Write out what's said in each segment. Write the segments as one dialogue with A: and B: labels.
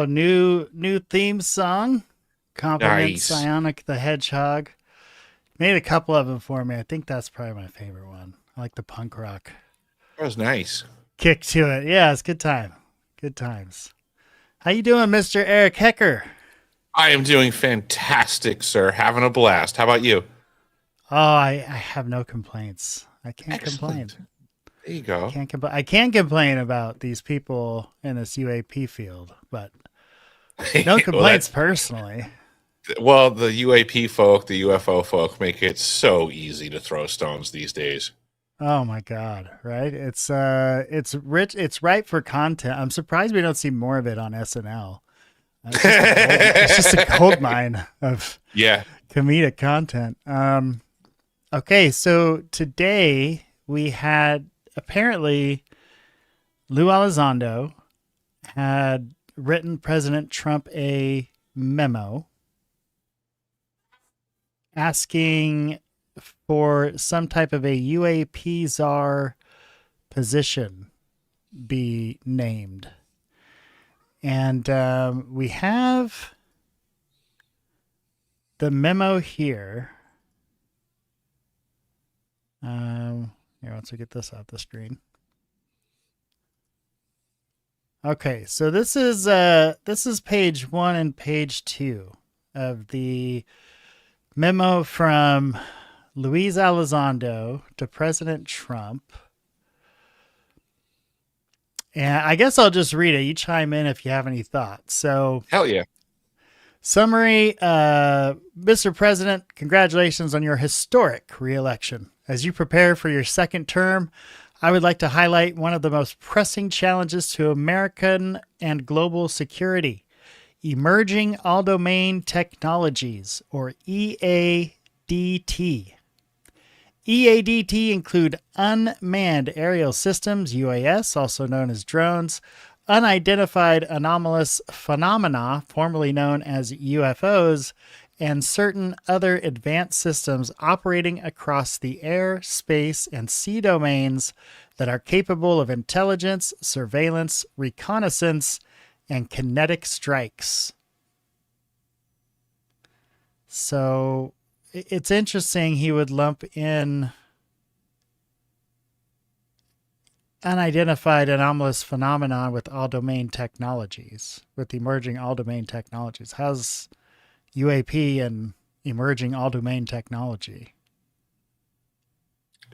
A: Oh, new theme song. Compliments
B: Nice.
A: Psionic the Hedgehog. Made a couple of them for me. I think that's probably my favorite one. I like the punk rock
B: That was nice.
A: kick to it. Yeah, it's good time. Good times. How you doing, Mr. Eric Hecker?
B: I am doing fantastic, sir. Having a blast. How about you?
A: Oh, I have no complaints. I can't complain.
B: Excellent. There you go.
A: I can't complain about these people in this UAP field, but no
B: Well,
A: complaints personally.
B: the UAP folk, the UFO folk make it so easy to throw stones these days.
A: Oh my God! Right? It's rich. It's ripe for content. I'm surprised we don't see more of it on SNL. It's just a gold mine of
B: Yeah.
A: comedic content. Okay, so today we had apparently Lou Elizondo had written President Trump a memo asking for some type of a UAP czar position be named. And we have the memo here. Here, once we get this off the screen. Okay, so this is page 1 and page 2 of the memo from Luis Elizondo to President Trump. And I guess I'll just read it. You chime in if you have any thoughts. So,
B: Hell yeah.
A: summary, Mr. President, congratulations on your historic reelection. As you prepare for your second term, I would like to highlight one of the most pressing challenges to American and global security: emerging all-domain technologies, or EADT. EADT include unmanned aerial systems, UAS, also known as drones, unidentified anomalous phenomena, formerly known as UFOs, and certain other advanced systems operating across the air, space, and sea domains that are capable of intelligence, surveillance, reconnaissance, and kinetic strikes. So it's interesting he would lump in unidentified anomalous phenomena with all domain technologies, with emerging all domain technologies. How's UAP and emerging all domain technology?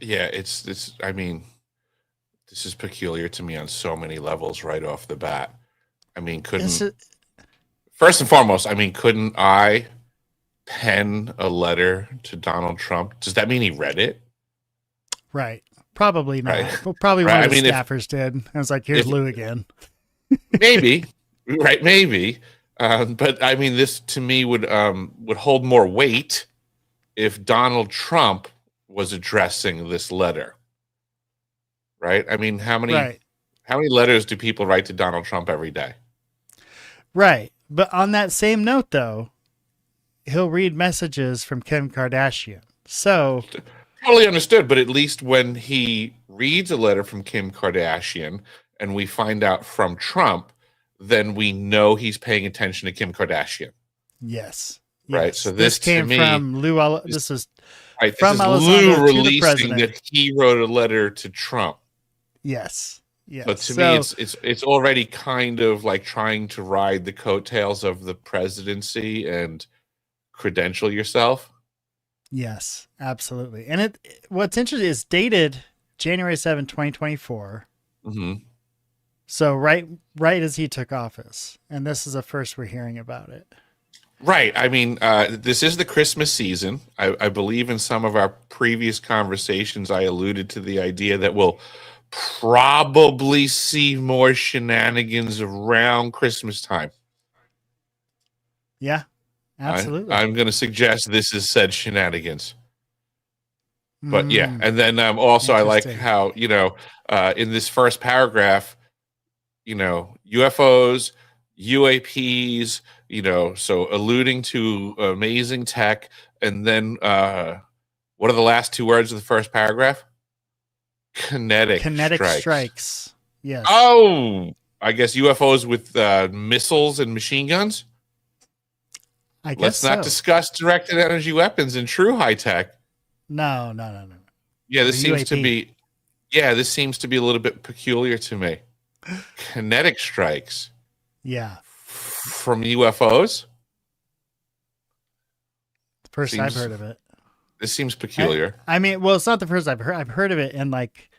B: Yeah, I mean, this is peculiar to me on so many levels right off the bat. I mean, first and foremost, I mean, couldn't I pen a letter to Donald Trump? Does that mean he read it?
A: Right. Probably not.
B: Right.
A: Well, probably
B: Right.
A: one
B: I
A: of the
B: mean,
A: staffers did. I was like, here's
B: if
A: Lou again.
B: maybe, right, maybe. But I mean, this to me would hold more weight if Donald Trump was addressing this letter, right? I mean,
A: Right.
B: how many letters do people write to Donald Trump every day?
A: Right. But on that same note, though, he'll read messages from Kim Kardashian. So,
B: Totally understood, but at least when he reads a letter from Kim Kardashian and we find out from Trump, then we know he's paying attention to Kim Kardashian,
A: yes.
B: right?
A: Yes.
B: So
A: This
B: this to
A: came
B: me,
A: from Lou.
B: is,
A: This is
B: right, this
A: from
B: is Lou
A: Elizondo to the
B: releasing
A: president.
B: that he wrote a letter to Trump.
A: Yes.
B: So
A: Yes.
B: to me,
A: So,
B: it's already kind of like trying to ride the coattails of the presidency and credential yourself.
A: yes, absolutely. And what's interesting is dated January 7, 2024.
B: Hmm.
A: So right as he took office. And this is the first we're hearing about it.
B: Right. I mean, this is the Christmas season. I believe in some of our previous conversations, I alluded to the idea that we'll probably see more shenanigans around Christmas time.
A: Yeah, absolutely.
B: I'm going to suggest this is said shenanigans. But yeah,
A: Mm,
B: and then also I like
A: interesting.
B: how, in this first paragraph, UFOs, UAPs, so alluding to amazing tech. And then what are the last two words of the first paragraph? Kinetic
A: Kinetic
B: strikes.
A: strikes. Yes.
B: Oh, I guess UFOs with missiles and machine guns.
A: I guess
B: Let's not discuss directed energy weapons and true high tech.
A: No.
B: Yeah, this
A: The
B: seems
A: UAP.
B: to be. Yeah, this seems to be a little bit peculiar to me. Kinetic strikes.
A: Yeah.
B: From UFOs.
A: First I've heard of it.
B: This seems peculiar.
A: I mean, well, it's not the first I've heard. I've heard of it in like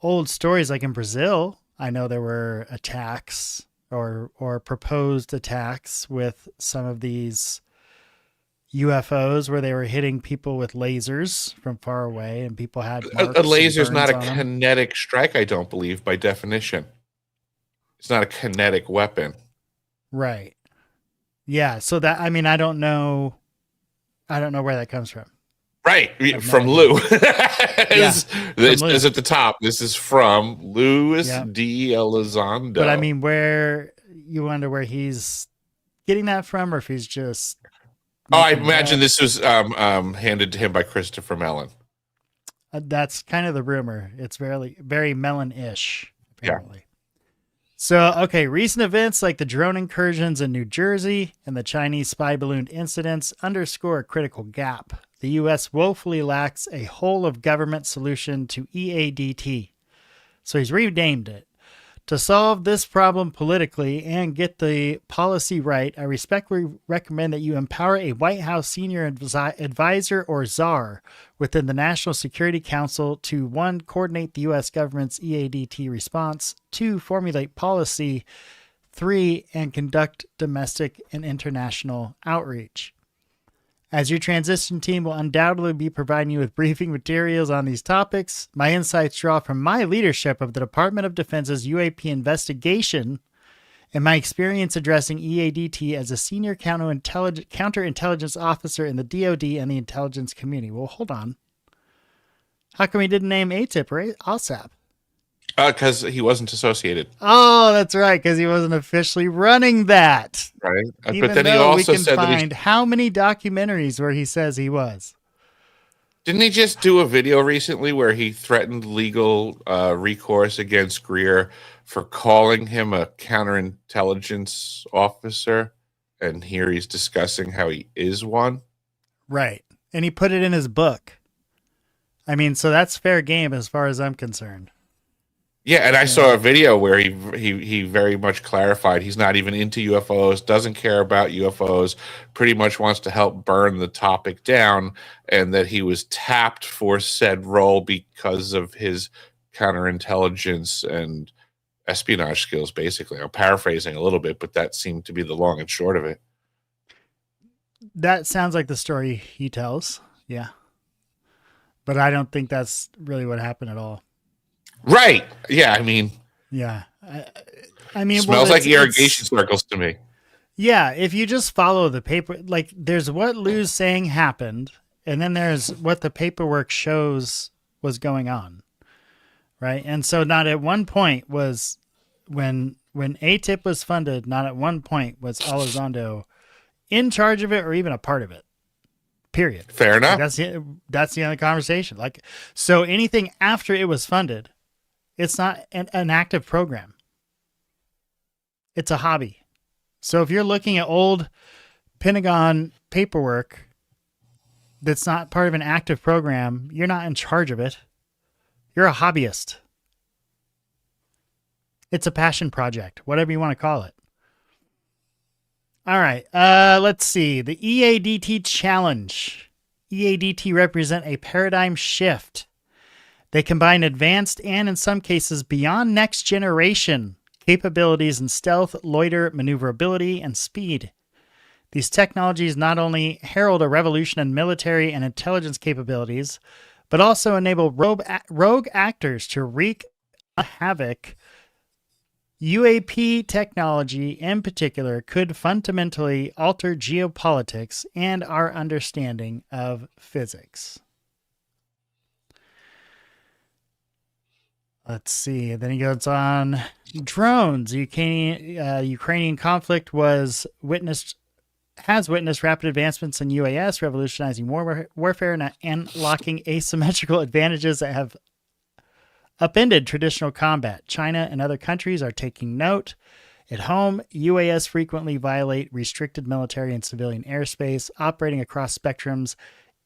A: old stories, like in Brazil. I know there were attacks or proposed attacks with some of these UFOs where they were hitting people with lasers from far away, and people had
B: a laser is not a kinetic strike, I don't believe, by definition. It's not a kinetic weapon.
A: Right. Yeah. So that, I mean, I don't know where that comes from.
B: Right. From Lou. This is at the top. This is from Luis Elizondo.
A: But I mean, where you wonder where he's getting that from, or if he's just.
B: I imagine this was handed to him by Christopher Mellon.
A: That's kind of the rumor. It's very, very Mellon-ish, apparently.
B: Yeah.
A: So, okay, recent events like the drone incursions in New Jersey and the Chinese spy balloon incidents underscore a critical gap. The U.S. woefully lacks a whole-of-government solution to EADT. So he's renamed it. To solve this problem politically and get the policy right, I respectfully recommend that you empower a White House senior advisor or czar within the National Security Council to 1, coordinate the U.S. government's EADT response, 2, formulate policy, 3, and conduct domestic and international outreach. As your transition team will undoubtedly be providing you with briefing materials on these topics, my insights draw from my leadership of the Department of Defense's UAP investigation and my experience addressing EADT as a senior counterintelligence officer in the DoD and the intelligence community. Well, hold on. How come he didn't name AATIP or OSAP?
B: Because he wasn't associated.
A: Oh, that's right, because he wasn't officially running that.
B: Right.
A: Even
B: but then he
A: though
B: also
A: we can
B: said
A: find how many documentaries where he says he was.
B: Didn't he just do a video recently where he threatened legal recourse against Greer for calling him a counterintelligence officer? And here he's discussing how he is one. Right.
A: And he put it in his book. I mean, so that's fair game as far as I'm concerned.
B: Yeah, and I saw a video where he very much clarified he's not even into UFOs, doesn't care about UFOs, pretty much wants to help burn the topic down, and that he was tapped for said role because of his counterintelligence and espionage skills, basically. I'm paraphrasing a little bit, but that seemed to be the long and short of it.
A: That sounds like the story he tells, yeah. But I don't think that's really what happened at all.
B: Right. Yeah. I mean.
A: Yeah. I mean,
B: smells like irrigation circles to me.
A: Yeah. If you just follow the paper, like there's what Lou's saying happened, and then there's what the paperwork shows was going on. Right. And so not at one point was when AATIP was funded, not at one point was Elizondo in charge of it or even a part of it. Period.
B: Fair enough.
A: Like that's the only conversation. Like, so anything after it was funded, it's not an active program. It's a hobby. So if you're looking at old Pentagon paperwork that's not part of an active program, you're not in charge of it. You're a hobbyist. It's a passion project, whatever you want to call it. All right. Let's see. The EADT challenge. EADT represent a paradigm shift. They combine advanced and, in some cases, beyond next generation capabilities in stealth, loiter, maneuverability, and speed. These technologies not only herald a revolution in military and intelligence capabilities, but also enable rogue actors to wreak havoc. UAP technology, in particular, could fundamentally alter geopolitics and our understanding of physics. Let's see. Then he goes on. Drones. Ukrainian conflict has witnessed rapid advancements in UAS, revolutionizing warfare and unlocking asymmetrical advantages that have upended traditional combat. China and other countries are taking note. At home, UAS frequently violate restricted military and civilian airspace, operating across spectrums,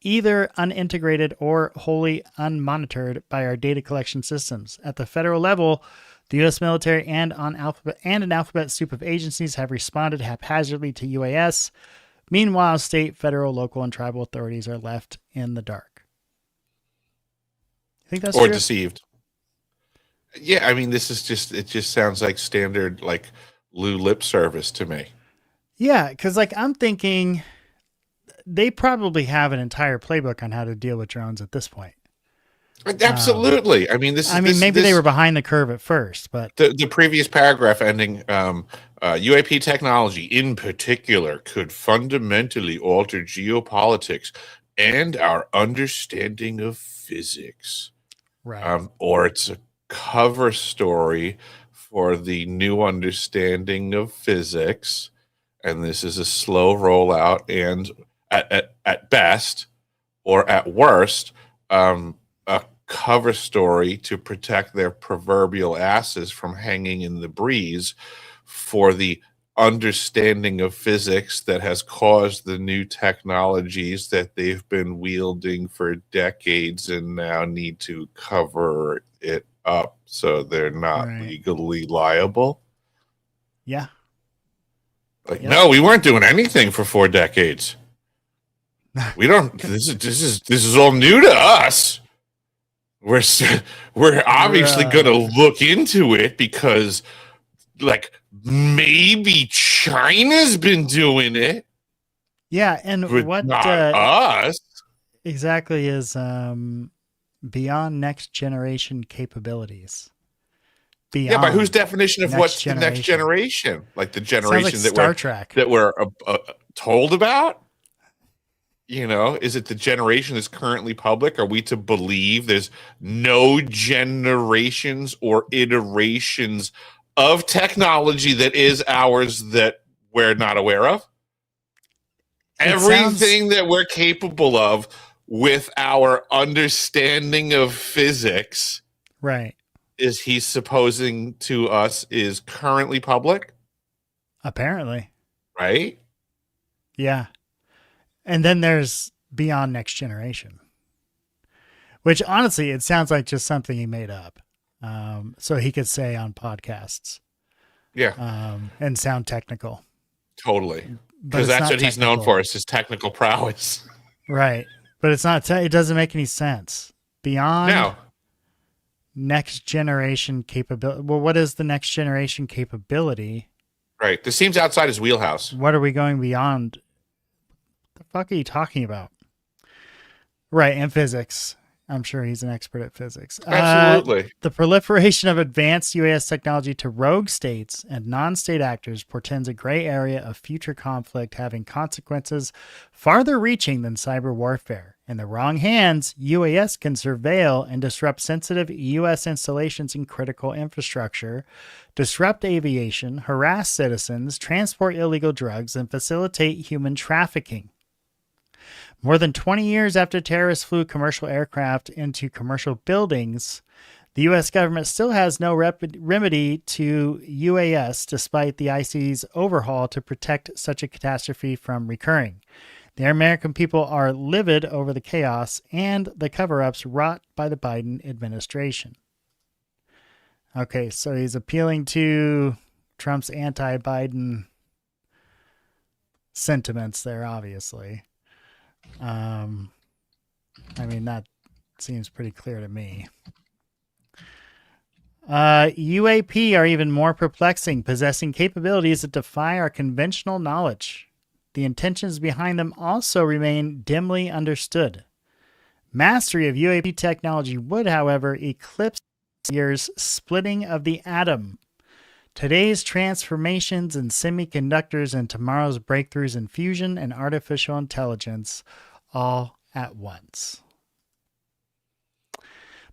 A: either unintegrated or wholly unmonitored by our data collection systems. At the federal level, the U.S. military and an alphabet soup of agencies have responded haphazardly to UAS. Meanwhile, state, federal, local, and tribal authorities are left in the dark. You think that's
B: or
A: true?
B: Deceived. Yeah, I mean, it just sounds like standard, like, Lou lip service to me.
A: Yeah, because I'm thinking they probably have an entire playbook on how to deal with drones at this point.
B: Absolutely.
A: Maybe they were behind the curve at first, but
B: the previous paragraph ending, UAP technology in particular could fundamentally alter geopolitics and our understanding of physics.
A: right.
B: Or it's a cover story for the new understanding of physics, and this is a slow rollout, and at best, or at worst, a cover story to protect their proverbial asses from hanging in the breeze for the understanding of physics that has caused the new technologies that they've been wielding for decades and now need to cover it up so they're not legally liable.
A: Yeah.
B: No, we weren't doing anything for 4 decades. We don't. This is all new to us. We're obviously going to look into it because, like, maybe China's been doing it.
A: Yeah, and what
B: not us
A: exactly is beyond next generation capabilities?
B: Yeah, but whose definition of what's the next generation? Like the generation
A: like Star Trek
B: that we're told about? You know, is it the generation that's currently public? Are we to believe there's no generations or iterations of technology that is ours that we're not aware of? Everything that we're capable of with our understanding of physics,
A: right,
B: is he's supposing to us is currently public?
A: Apparently.
B: Right?
A: Yeah. And then there's beyond next generation, which honestly, it sounds like just something he made up. So he could say on podcasts.
B: Yeah.
A: And sound technical.
B: Totally. Because that's what he's known for, is his technical prowess.
A: Right. But it's not, it doesn't make any sense. Beyond next generation capability. Well, what is the next generation capability?
B: Right. This seems outside his wheelhouse.
A: What are we going beyond? The fuck are you talking about? Right. And physics. I'm sure he's an expert at physics.
B: Absolutely.
A: The proliferation of advanced UAS technology to rogue states and non-state actors portends a gray area of future conflict having consequences farther reaching than cyber warfare. In the wrong hands, UAS can surveil and disrupt sensitive U.S. installations and critical infrastructure, disrupt aviation, harass citizens, transport illegal drugs, and facilitate human trafficking. More than 20 years after terrorists flew commercial aircraft into commercial buildings, the U.S. government still has no remedy to UAS despite the IC's overhaul to protect such a catastrophe from recurring. The American people are livid over the chaos and the cover-ups wrought by the Biden administration. Okay, so he's appealing to Trump's anti-Biden sentiments there, obviously. That seems pretty clear to me. UAP are even more perplexing, possessing capabilities that defy our conventional knowledge. The intentions behind them also remain dimly understood. Mastery of UAP technology would, however, eclipse years' splitting of the atom, today's transformations in semiconductors, and tomorrow's breakthroughs in fusion and artificial intelligence all at once.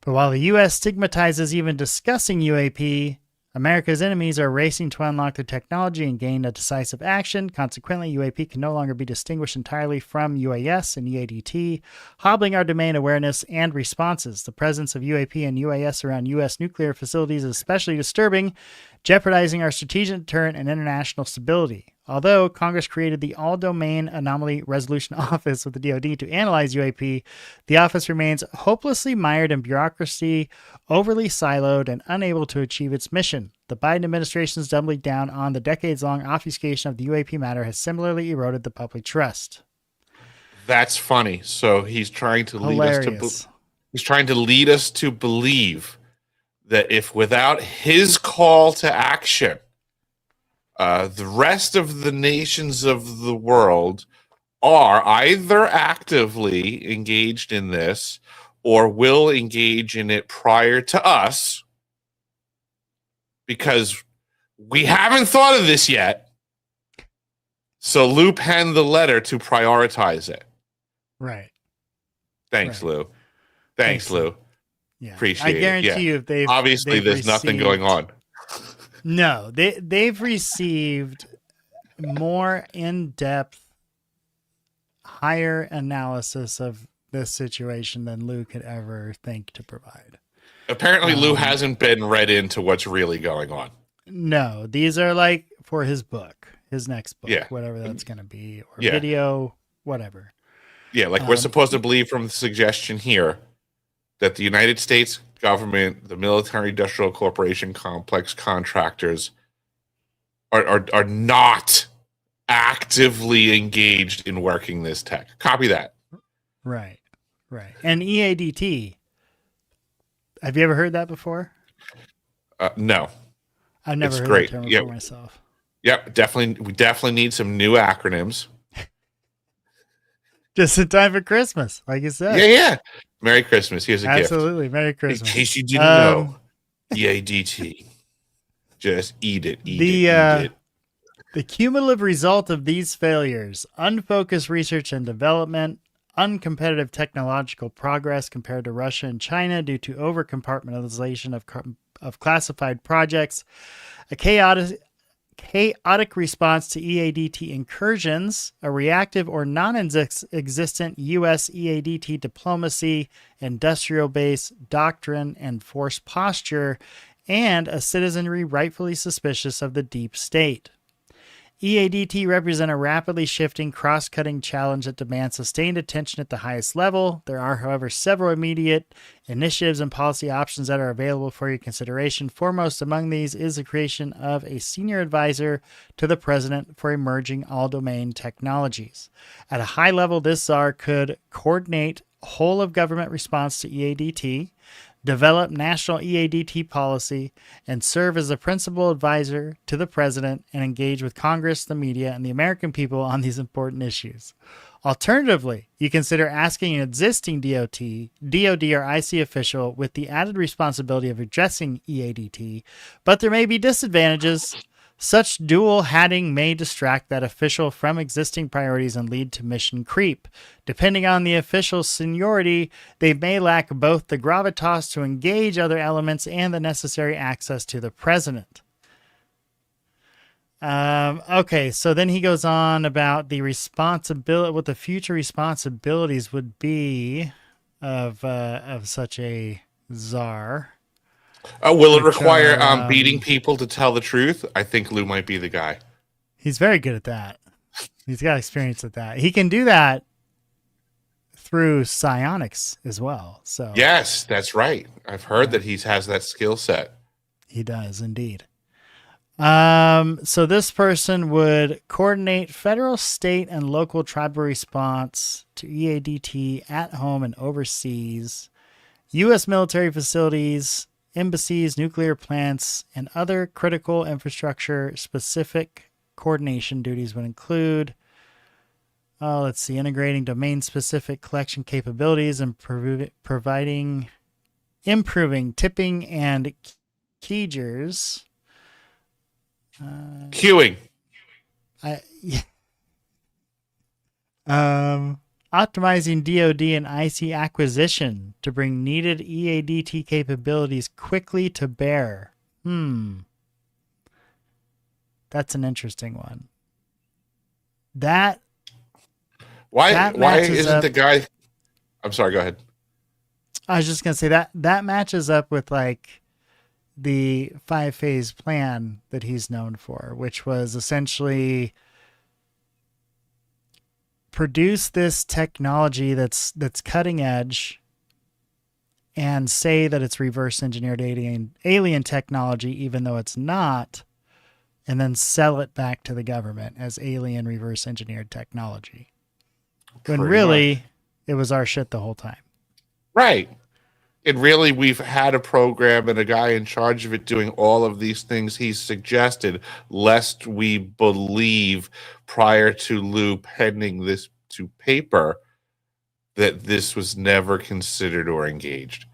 A: But while the U.S. stigmatizes even discussing UAP, America's enemies are racing to unlock their technology and gain a decisive action. Consequently, UAP can no longer be distinguished entirely from UAS and EADT, hobbling our domain awareness and responses. The presence of UAP and UAS around U.S. nuclear facilities is especially disturbing, jeopardizing our strategic deterrent and international stability. Although Congress created the All-Domain Anomaly Resolution Office with the DoD to analyze UAP, the office remains hopelessly mired in bureaucracy, overly siloed, and unable to achieve its mission. The Biden administration's doubling down on the decades-long obfuscation of the UAP matter has similarly eroded the public trust.
B: That's funny. So he's trying to lead us to believe that if without his call to action, the rest of the nations of the world are either actively engaged in this or will engage in it prior to us, because we haven't thought of this yet. So Lou penned the letter to prioritize it.
A: Right.
B: Thanks, Lou. Thanks, Lou.
A: Yeah.
B: Appreciate it.
A: I guarantee you, if they've
B: obviously there's nothing going on.
A: No, they've received more in-depth, higher analysis of this situation than Lou could ever think to provide.
B: Apparently, Lou hasn't been read into what's really going on.
A: No, these are like for his book, his next book,
B: yeah.
A: whatever that's going to be, or video, whatever.
B: Yeah, like we're supposed to believe from the suggestion here that the United States government, the military-industrial corporation complex contractors are not actively engaged in working this tech. Copy that.
A: Right. And EADT, have you ever heard that before?
B: No.
A: I've never heard that term before myself.
B: Yep, definitely. We definitely need some new acronyms.
A: Just in time for Christmas, like you said.
B: Yeah. Merry Christmas. Here's a gift.
A: Absolutely. Merry Christmas.
B: In case you didn't know, EADT. Just eat it. Eat it.
A: The cumulative result of these failures, unfocused research and development, uncompetitive technological progress compared to Russia and China due to over-compartmentalization of classified projects, a chaotic response to EADT incursions, a reactive or non-existent U.S. EADT diplomacy, industrial base, doctrine, and forced posture, and a citizenry rightfully suspicious of the deep state. EADT represent a rapidly shifting, cross-cutting challenge that demands sustained attention at the highest level. There are, however, several immediate initiatives and policy options that are available for your consideration. Foremost among these is the creation of a senior advisor to the president for emerging all-domain technologies. At a high level, this czar could coordinate whole-of-government response to EADT, develop national EADT policy, and serve as a principal advisor to the president and engage with Congress, the media, and the American people on these important issues. Alternatively, you consider asking an existing DOD, or IC official with the added responsibility of addressing EADT, but there may be disadvantages. Such dual hatting may distract that official from existing priorities and lead to mission creep. Depending on the official's seniority, they may lack both the gravitas to engage other elements and the necessary access to the president. Okay, so then he goes on about the responsibility, what the future responsibilities would be of such a czar.
B: Will it require beating people to tell the truth? I think Lou might be the guy.
A: He's very good at that. He's got experience at that. He can do that through psionics as well. So
B: yes, that's right. I've heard that he has that skill set.
A: He does indeed. So this person would coordinate federal, state, and local tribal response to EADT at home and overseas, U.S. military facilities, embassies, nuclear plants, and other critical infrastructure. Specific coordination duties would include, integrating domain-specific collection capabilities and improving tipping and keyers.
B: Queuing.
A: Optimizing DoD and IC acquisition to bring needed EADT capabilities quickly to bear. That's an interesting one. That
B: Why
A: matches
B: isn't
A: up.
B: the guy? I'm sorry. Go ahead.
A: I was just gonna say that matches up with like the 5-phase plan that he's known for, which was essentially produce this technology that's cutting edge and say that it's reverse engineered alien technology, even though it's not, and then sell it back to the government as alien reverse engineered technology. When really it was our shit the whole time.
B: Right. And really, we've had a program and a guy in charge of it doing all of these things he's suggested, lest we believe prior to Lou penning this to paper that this was never considered or engaged.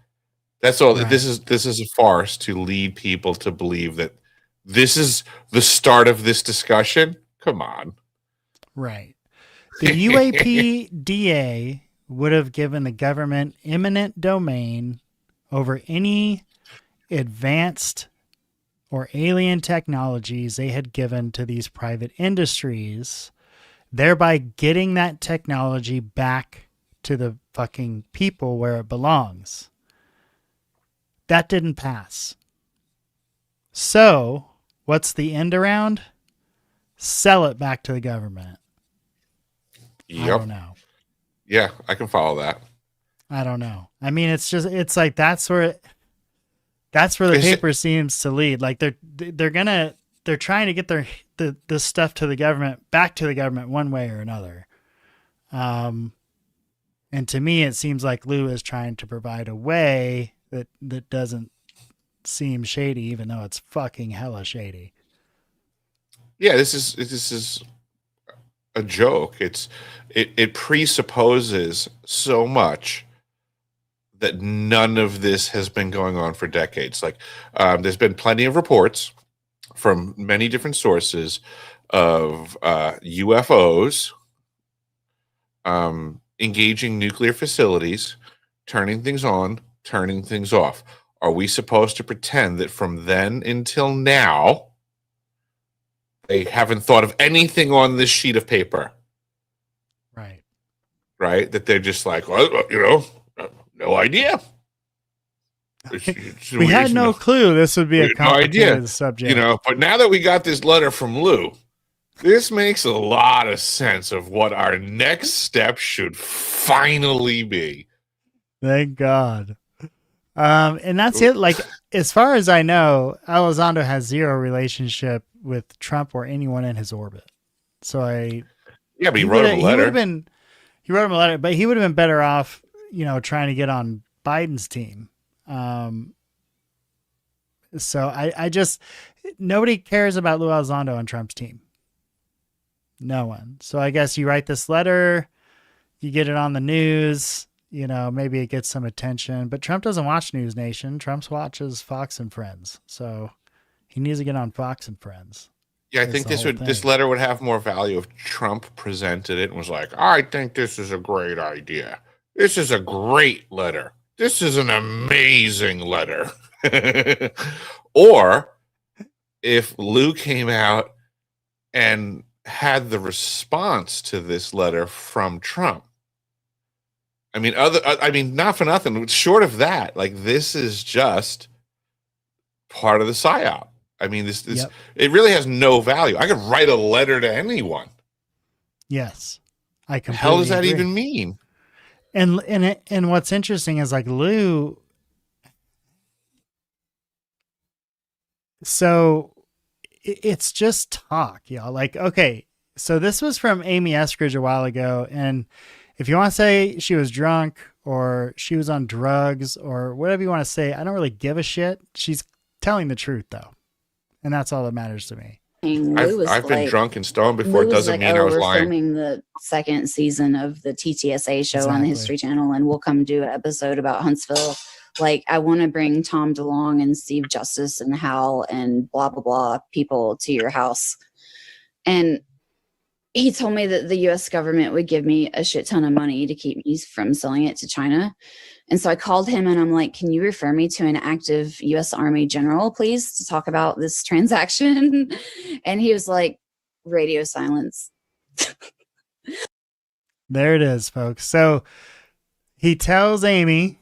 B: That's all.
A: Right.
B: This is a farce to lead people to believe that this is the start of this discussion. Come on.
A: Right. The UAPDA would have given the government eminent domain over any advanced or alien technologies they had given to these private industries, thereby getting that technology back to the fucking people where it belongs. That didn't pass. So, what's the end around? Sell it back to the government.
B: Yep.
A: I don't know.
B: Yeah, I can follow that.
A: I don't know. I mean, it's like that's where the paper seems to lead. Like they're trying to get the stuff to the government, back to the government one way or another. And to me, it seems like Lou is trying to provide a way that doesn't seem shady, even though it's fucking hella shady.
B: Yeah, this is a joke. It presupposes so much that none of this has been going on for decades. Like, there's been plenty of reports from many different sources of UFOs engaging nuclear facilities, turning things on, turning things off. Are we supposed to pretend that from then until now they haven't thought of anything on this sheet of paper?
A: Right.
B: Right? That they're just like, well, no idea.
A: We had no clue this would be a complicated subject.
B: But now that we got this letter from Lou, this makes a lot of sense of what our next step should finally be.
A: Thank God. And that's it. Like, as far as I know, Elizondo has zero relationship with Trump or anyone in his orbit. So
B: but he wrote him a letter.
A: He wrote him a letter, but he would have been better off, trying to get on Biden's team. So I just, nobody cares about Luis Elizondo on Trump's team. No one. So I guess you write this letter, you get it on the news, maybe it gets some attention, but Trump doesn't watch News Nation. Trump watches Fox and Friends. So he needs to get on Fox and Friends.
B: Yeah, I think this letter would have more value if Trump presented it and was like, I think this is a great idea. This is a great letter. This is an amazing letter. Or if Lou came out and had the response to this letter from Trump. I mean, not for nothing. Short of that, like, this is just part of the psyop. I mean, it really has no value. I could write a letter to anyone.
A: Yes, I completely
B: What the hell does that
A: agree.
B: even mean?
A: And what's interesting is, like, Lou. So it's just talk, y'all. Like, okay, so this was from Amy Eskridge a while ago, and if you want to say she was drunk or she was on drugs or whatever you want to say, I don't really give a shit. She's telling the truth, though, and that's all that matters to me.
B: I've been drunk and stoned before. It doesn't mean I was lying.
C: We're filming the second season of the TTSA show on the History Channel, and we'll come do an episode about Huntsville. Like, I want to bring Tom DeLonge and Steve Justice and Hal and blah, blah, blah people to your house. And he told me that the U.S. government would give me a shit ton of money to keep me from selling it to China. And so I called him and I'm like, can you refer me to an active U.S. Army general, please, to talk about this transaction? And he was like, radio silence.
A: There it is, folks. So he tells Amy,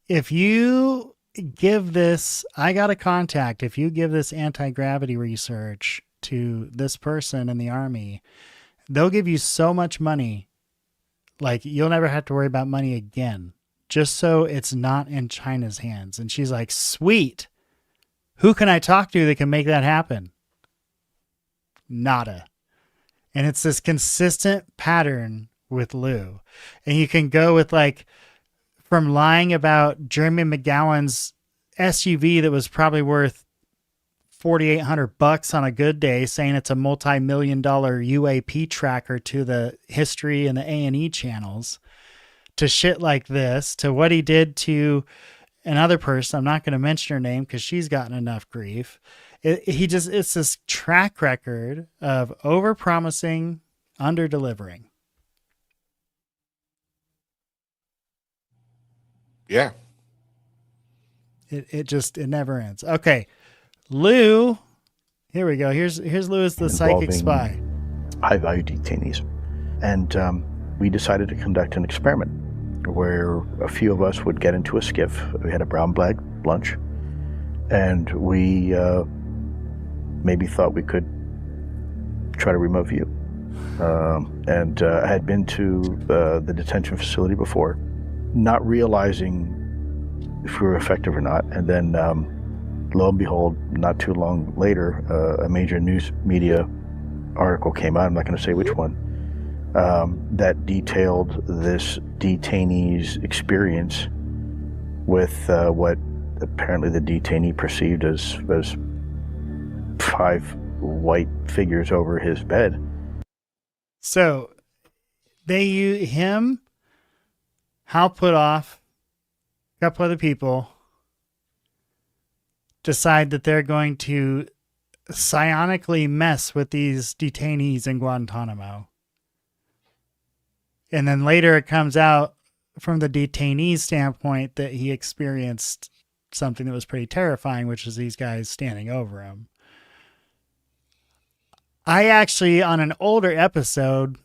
A: if you give this, I got a contact, if you give this anti-gravity research to this person in the Army, they'll give you so much money, like you'll never have to worry about money again, just so it's not in China's hands. And she's like, sweet. Who can I talk to that can make that happen? Nada. And it's this consistent pattern with Lou. And you can go with like, from lying about Jeremy McGowan's SUV that was probably worth $4,800 on a good day, saying it's a multi-million-dollar UAP tracker to the history and the A&E channels, to shit like this, to what he did to another person. I'm not going to mention her name because she's gotten enough grief. It's this track record of over-promising, under-delivering.
B: Yeah.
A: It never ends. Okay. Lou, here we go. Here's Louis, the psychic spy.
D: High value detainees. And we decided to conduct an experiment where a few of us would get into a skiff. We had a brown bag lunch, and we maybe thought we could try to remote view. I had been to the detention facility before, not realizing if we were effective or not. And then lo and behold, not too long later, a major news media article came out, I'm not going to say which one, that detailed this detainee's experience with what apparently the detainee perceived as 5 white figures over his bed.
A: So they use him, Hal Puthoff, a couple other people, decide that they're going to psionically mess with these detainees in Guantanamo. And then later it comes out from the detainee's standpoint that he experienced something that was pretty terrifying, which is these guys standing over him. I actually, on an older episode,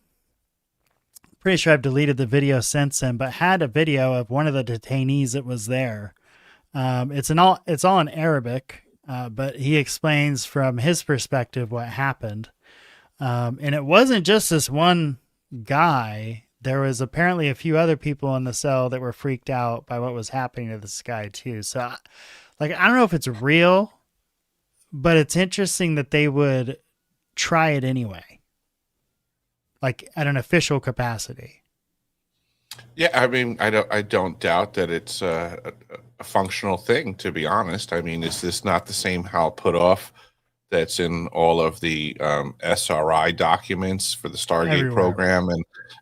A: pretty sure I've deleted the video since then, but had a video of one of the detainees that was there. It's all in Arabic, but he explains from his perspective what happened. And it wasn't just this one guy. There was apparently a few other people in the cell that were freaked out by what was happening to this guy too. So, like, I don't know if it's real, but it's interesting that they would try it anyway, like at an official capacity.
B: Yeah, I mean, I don't doubt that it's a functional thing, to be honest. I mean, is this not the same Hal Puthoff that's in all of the SRI documents for the Stargate
A: Everywhere.
B: Program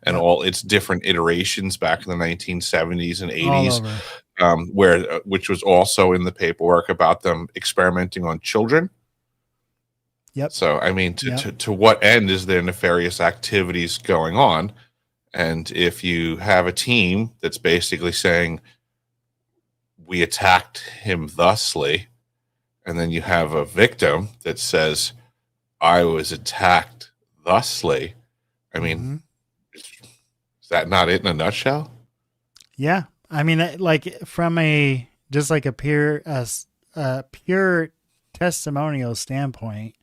B: and all its different iterations back in the 1970s and 80s, which was also in the paperwork about them experimenting on children?
A: Yep.
B: So, I mean, to what end is there nefarious activities going on? And if you have a team that's basically saying, we attacked him thusly, and then you have a victim that says, I was attacked thusly, I mean, is that not it in a nutshell?
A: Yeah. I mean, like from a pure testimonial standpoint,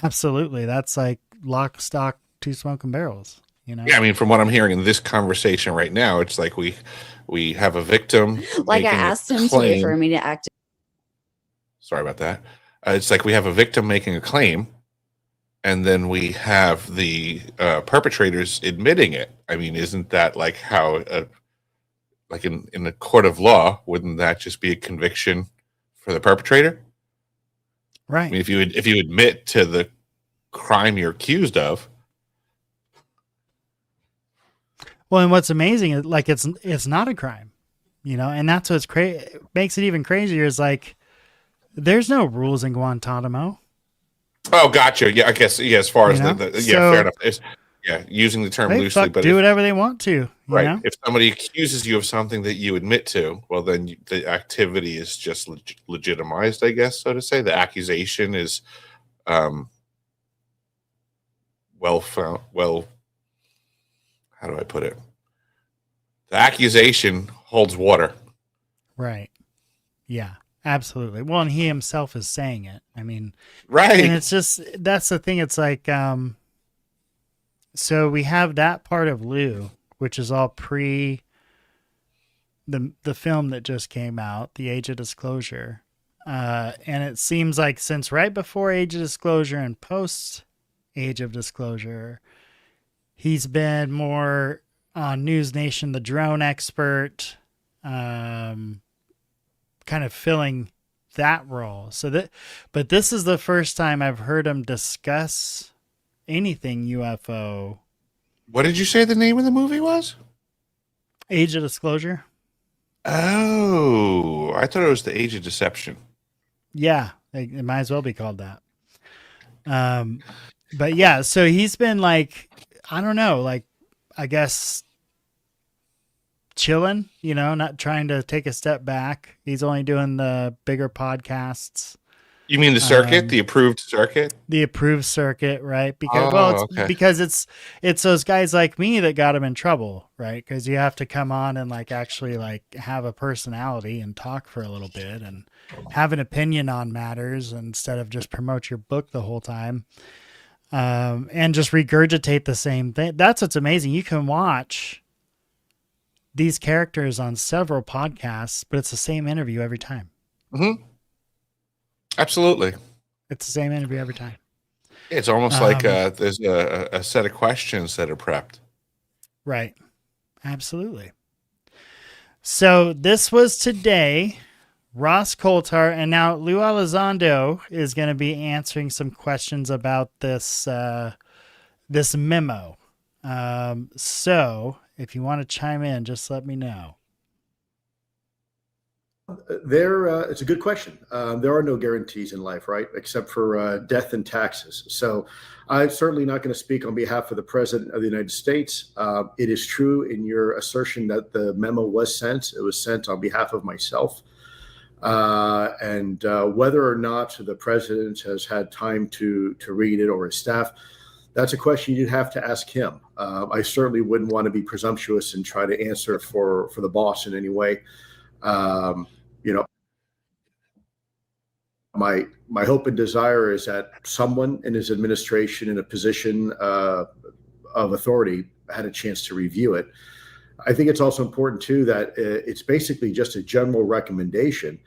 A: absolutely. That's like lock, stock, 2 smoking barrels. You know?
B: Yeah, I mean, from what I'm hearing in this conversation right now, it's like we have a victim.
C: Like I asked him to refer me to active.
B: Sorry about that. It's like we have a victim making a claim, and then we have the perpetrators admitting it. I mean, isn't that like how, like in a court of law, wouldn't that just be a conviction for the perpetrator?
A: Right.
B: I mean, if you admit to the crime you're accused of.
A: Well, and what's amazing is like it's not a crime, you know, and that's what's makes it even crazier is like there's no rules in Guantanamo.
B: Oh, gotcha. Yeah, I guess as far as fair enough. Using the term loosely, but
A: do whatever they want to,
B: Right.
A: know?
B: If somebody accuses you of something that you admit to, well, then the activity is just legitimized, I guess, so to say. The accusation is well found. Well, how do I put it? The accusation holds water.
A: Right. Yeah, absolutely. Well, and he himself is saying it. I mean,
B: right.
A: And it's just, that's the thing. It's like, so we have that part of Lou, which is all pre the film that just came out, The Age of Disclosure. And it seems like since right before Age of Disclosure and post Age of Disclosure, he's been more on News Nation, the drone expert, kind of filling that role. But this is the first time I've heard him discuss anything UFO.
B: What did you say the name of the movie was?
A: Age of Disclosure.
B: Oh, I thought it was The Age of Deception.
A: Yeah, it might as well be called that. But yeah, so he's been like, I don't know, like, I guess chilling, not trying to take a step back. He's only doing the bigger podcasts.
B: You mean the circuit, the approved circuit?
A: The approved circuit, right? Because because it's those guys like me that got him in trouble, right? Because you have to come on and like actually like have a personality and talk for a little bit and have an opinion on matters instead of just promote your book the whole time, and just regurgitate the same thing. That's what's amazing. You can watch these characters on several podcasts, but it's the same interview every time.
B: Mm-hmm. Absolutely.
A: It's the same interview every time.
B: It's almost like there's a set of questions that are prepped.
A: Right. Absolutely. So this was today, Ross Coulthart, and now Luis Elizondo is going to be answering some questions about this this memo. So if you want to chime in, just let me know.
D: It's a good question. There are no guarantees in life, right? Except for death and taxes. So I'm certainly not going to speak on behalf of the President of the United States. It is true in your assertion that the memo was sent. It was sent on behalf of myself. And whether or not the President has had time to read it or his staff, that's a question you'd have to ask him. I certainly wouldn't want to be presumptuous and try to answer for the boss in any way. My hope and desire is that someone in his administration in a position of authority had a chance to review it. I think it's also important too that it's basically just a general recommendation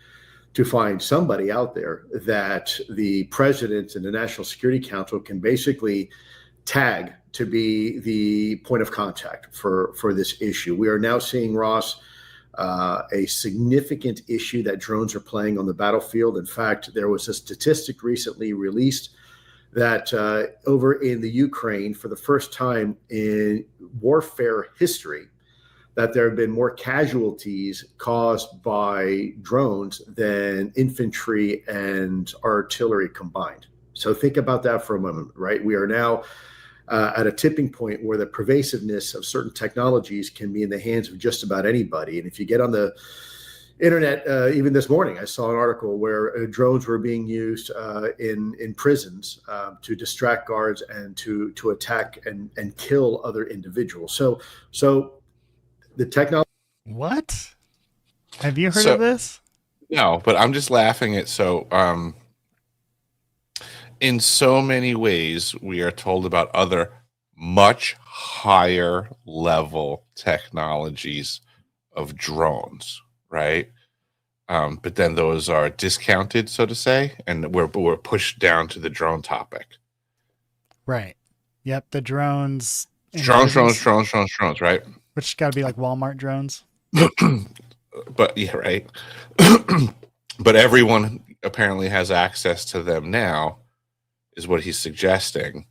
D: to find somebody out there that the president and the National Security Council can basically tag to be the point of contact for this issue. We are now seeing, Ross, a significant issue that drones are playing on the battlefield. In fact, there was a statistic recently released that over in the Ukraine, for the first time in warfare history, that there have been more casualties caused by drones than infantry and artillery combined. So think about that for a moment, right? We are now at a tipping point where the pervasiveness of certain technologies can be in the hands of just about anybody. And if you get on the internet, even this morning, I saw an article where drones were being used in prisons to distract guards and to attack and kill other individuals. So the technology.
A: What? Have you heard of this?
B: No, but I'm just laughing at in so many ways, we are told about other much higher level technologies of drones, right? But then those are discounted, so to say, and we're pushed down to the drone topic.
A: Right. Yep. The drones.
B: Drones, right?
A: Which got to be like Walmart drones.
B: But yeah, right. But everyone apparently has access to them now, is what he's suggesting,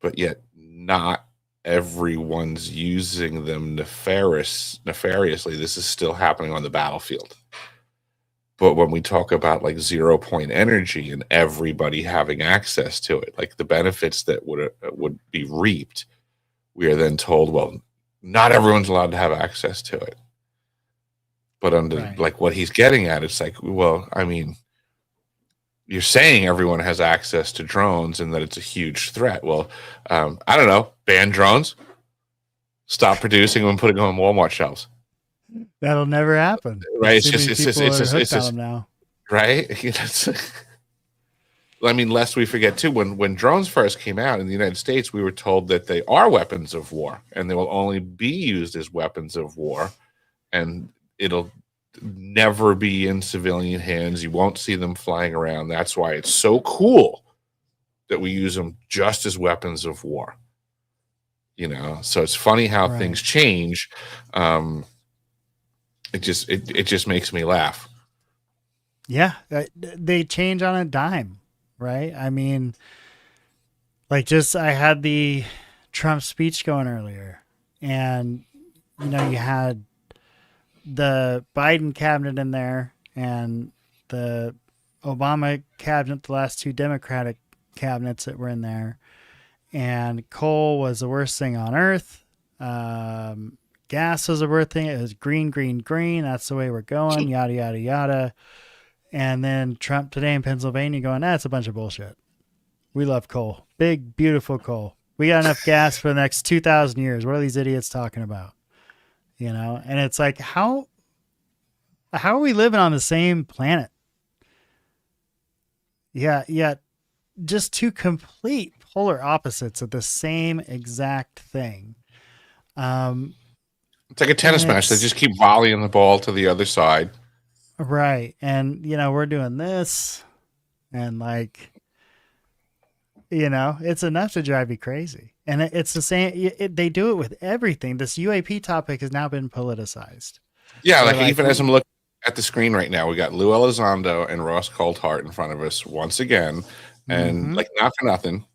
B: but yet not everyone's using them nefariously. This is still happening on the battlefield. But when we talk about like 0 point energy and everybody having access to it, like the benefits that would be reaped, we are then told, well, not everyone's allowed to have access to it. But under like what he's getting at, it's like, well, I mean, you're saying everyone has access to drones and that it's a huge threat. Well, I don't know, ban drones, stop producing them and putting them on Walmart shelves.
A: That'll never happen.
B: Right? It's just
A: now.
B: Right? I mean, lest we forget too, when drones first came out in the United States, we were told that they are weapons of war and they will only be used as weapons of war, and it'll never be in civilian hands. You won't see them flying around. That's why it's so cool that we use them just as weapons of war. You know, so it's funny how things change. It just makes me laugh.
A: Yeah, they change on a dime, right? I mean, like, I had the Trump speech going earlier, and you know, you had the Biden cabinet in there and the Obama cabinet, the last two Democratic cabinets that were in there, and coal was the worst thing on earth. Gas was the worst thing. It was green, green, green. That's the way we're going. Yada, yada, yada. And then Trump today in Pennsylvania going, that's a bunch of bullshit. We love coal. Big, beautiful coal. We got enough gas for the next 2,000 years. What are these idiots talking about? You know, and it's like, how are we living on the same planet? Yeah, just two complete polar opposites of the same exact thing.
B: It's like a tennis match. They just keep volleying the ball to the other side.
A: Right. And, you know, we're doing this, and like, you know, it's enough to drive you crazy. And it's the same. They do it with everything. This UAP topic has now been politicized.
B: Yeah, so like even as I'm looking at the screen right now, we got Lou Elizondo and Ross Coulthart in front of us once again, and like not for nothing.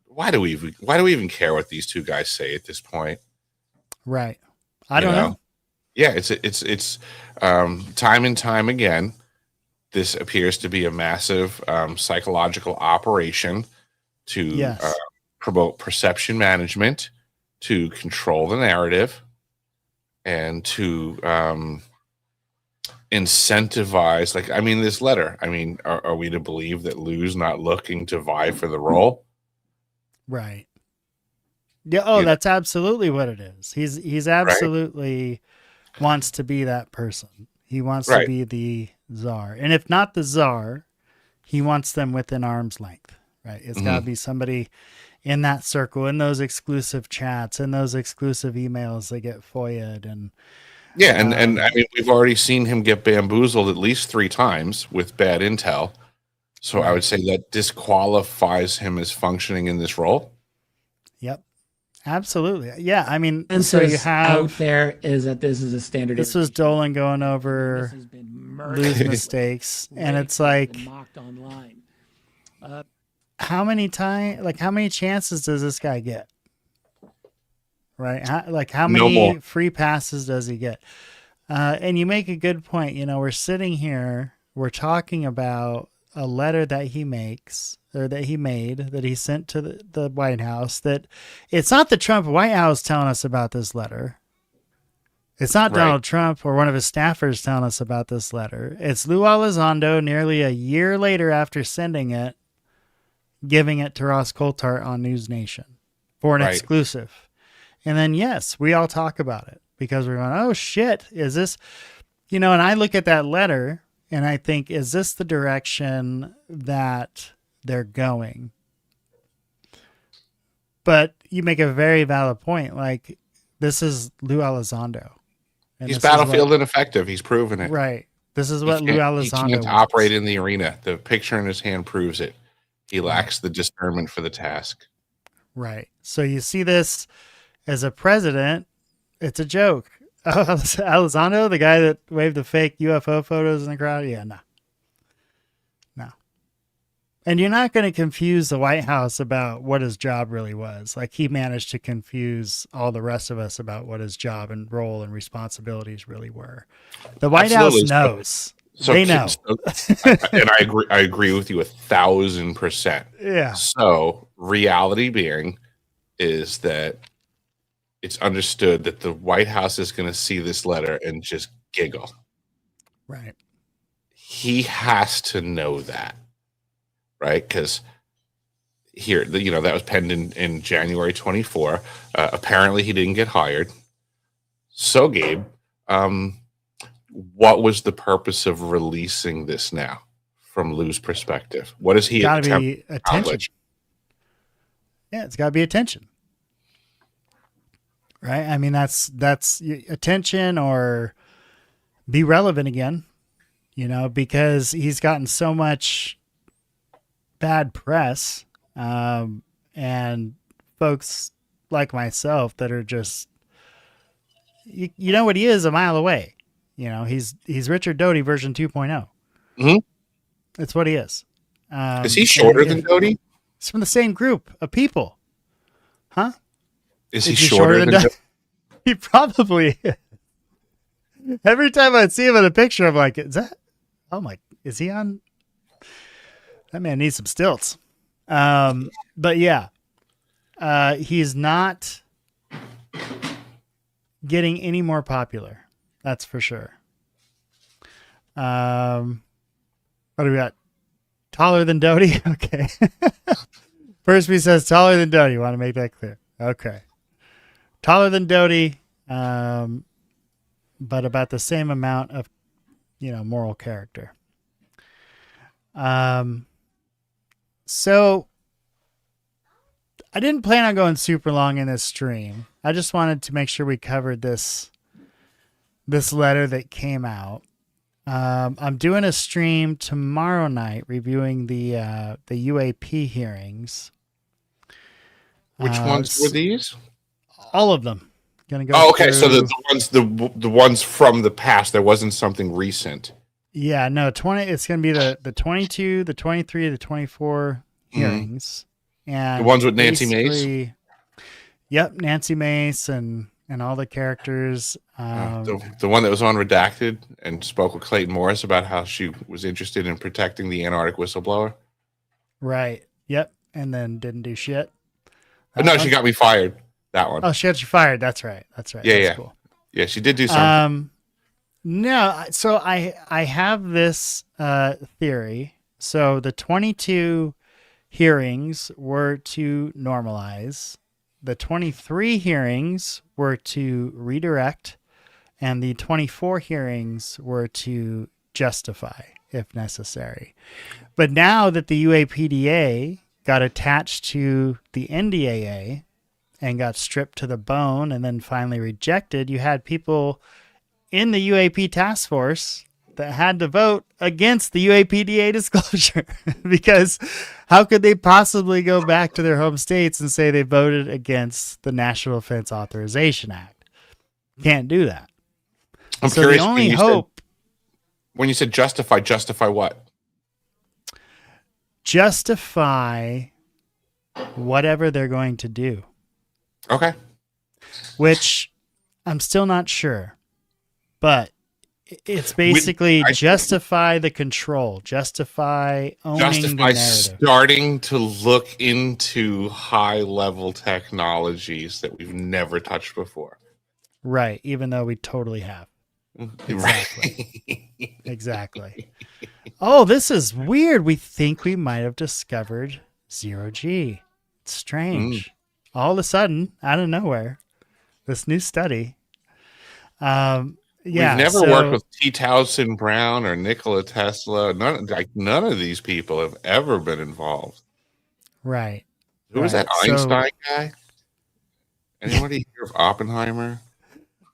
B: Why do we even care what these two guys say at this point?
A: Right. I don't know.
B: Yeah, it's time and time again. This appears to be a massive psychological operation to promote perception management, to control the narrative, and to incentivize. Like, I mean, this letter. I mean, are we to believe that Lou's not looking to vie for the role?
A: Right. Yeah. Oh, that's absolutely what it is. He's absolutely wants to be that person. He wants to be the czar, and if not the czar, he wants them within arm's length. Right. It's got to be somebody in that circle, in those exclusive chats, in those exclusive emails that get FOIA'd. And
B: and I mean, we've already seen him get bamboozled at least 3 times with bad intel. So I would say that disqualifies him as functioning in this role.
A: Yep. Absolutely. Yeah. I mean,
E: and
A: so you have
E: out there is that this is a standard.
A: This was Dolan going over Lou's mistakes. And it's like,
E: mocked online.
A: how many chances does this guy get? Right. How many free passes does he get? And you make a good point. You know, we're sitting here, we're talking about a letter that he makes, or that he made, that he sent to the White House, that it's not the Trump White House telling us about this letter. It's not Donald Trump or one of his staffers telling us about this letter. It's Lou Elizondo nearly a year later after sending it, giving it to Ross Coulthart on News Nation for an exclusive. And then, yes, we all talk about it because we're going, oh shit, is this, you know, and I look at that letter and I think, is this the direction that they're going? But you make a very valid point. Like, this is Lou Elizondo.
B: He's battlefield ineffective. He's proven it.
A: Right. This is what Lou Elizondo
B: He can't operate in the arena. The picture in his hand proves it. He lacks the discernment for the task.
A: Right. So you see this as a president, it's a joke. Oh, Elizondo, the guy that waved the fake UFO photos in the crowd? Yeah, no. And you're not going to confuse the White House about what his job really was. Like, he managed to confuse all the rest of us about what his job and role and responsibilities really were. The White House knows. So they know.
B: And I agree with you 1,000%.
A: Yeah.
B: So reality being is that it's understood that the White House is going to see this letter and just giggle.
A: Right.
B: He has to know that, right? Because here, that was penned in January 24. Apparently, he didn't get hired. So, Gabe, what was the purpose of releasing this now from Lou's perspective? What is he
A: got to be
B: attempting to
A: attention.
B: accomplish?
A: Yeah, it's got to be attention. Right? I mean, that's attention or be relevant again, because he's gotten so much bad press, and folks like myself that are just, you know what he is a mile away. He's Richard Doty version 2.0.
B: Mm-hmm.
A: That's what he is.
B: Is he shorter than Doty?
A: He's from the same group of people. Huh?
B: Is he shorter than Doty?
A: He probably is. Every time I see him in a picture, I'm like, is he on? That man needs some stilts. But yeah, he's not getting any more popular. That's for sure. What do we got? Taller than Doty? Okay. First he says taller than Doty. Want to make that clear. Okay. Taller than Doty, but about the same amount of, moral character. So I didn't plan on going super long in this stream. I just wanted to make sure we covered this letter that came out. I'm doing a stream tomorrow night reviewing the UAP hearings.
B: Which ones were these?
A: All of them. Gonna go.
B: Oh, okay.
A: through...
B: So the ones from the past. There wasn't something recent.
A: Yeah, no. It's gonna be the 22, the 23, the 24 hearings, and
B: the ones with Nancy Mace.
A: Yep, Nancy Mace and all the characters.
B: The one that was on Redacted and spoke with Clayton Morris about how she was interested in protecting the Antarctic whistleblower.
A: Right. Yep. And then didn't do shit.
B: No, she got me fired. That one.
A: Oh, she got you fired. That's right.
B: Yeah,
A: That's
B: yeah.
A: Cool.
B: Yeah, she did do something.
A: No, so I have this theory. So the 22 hearings were to normalize. The 23 hearings were to redirect, and the 24 hearings were to justify if necessary. But now that the UAPDA got attached to the NDAA and got stripped to the bone and then finally rejected, you had people in the UAP task force that had to vote against the UAPDA disclosure because how could they possibly go back to their home states and say they voted against the National Defense Authorization Act? Can't do that.
B: I'm
A: so
B: curious.
A: The only hope.
B: When you said justify what?
A: Justify whatever they're going to do.
B: Okay.
A: Which I'm still not sure, but it's basically justify the control, justify owning the narrative.
B: Starting to look into high-level technologies that we've never touched before.
A: Right, even though we totally have. Exactly.
B: Right.
A: Exactly. Oh, this is weird. We think we might have discovered zero-G. It's strange. All of a sudden, out of nowhere, this new study. Yeah,
B: we've never worked with T. Towson Brown or Nikola Tesla. None of these people have ever been involved.
A: Right.
B: Who was that Einstein guy? Anybody hear of Oppenheimer?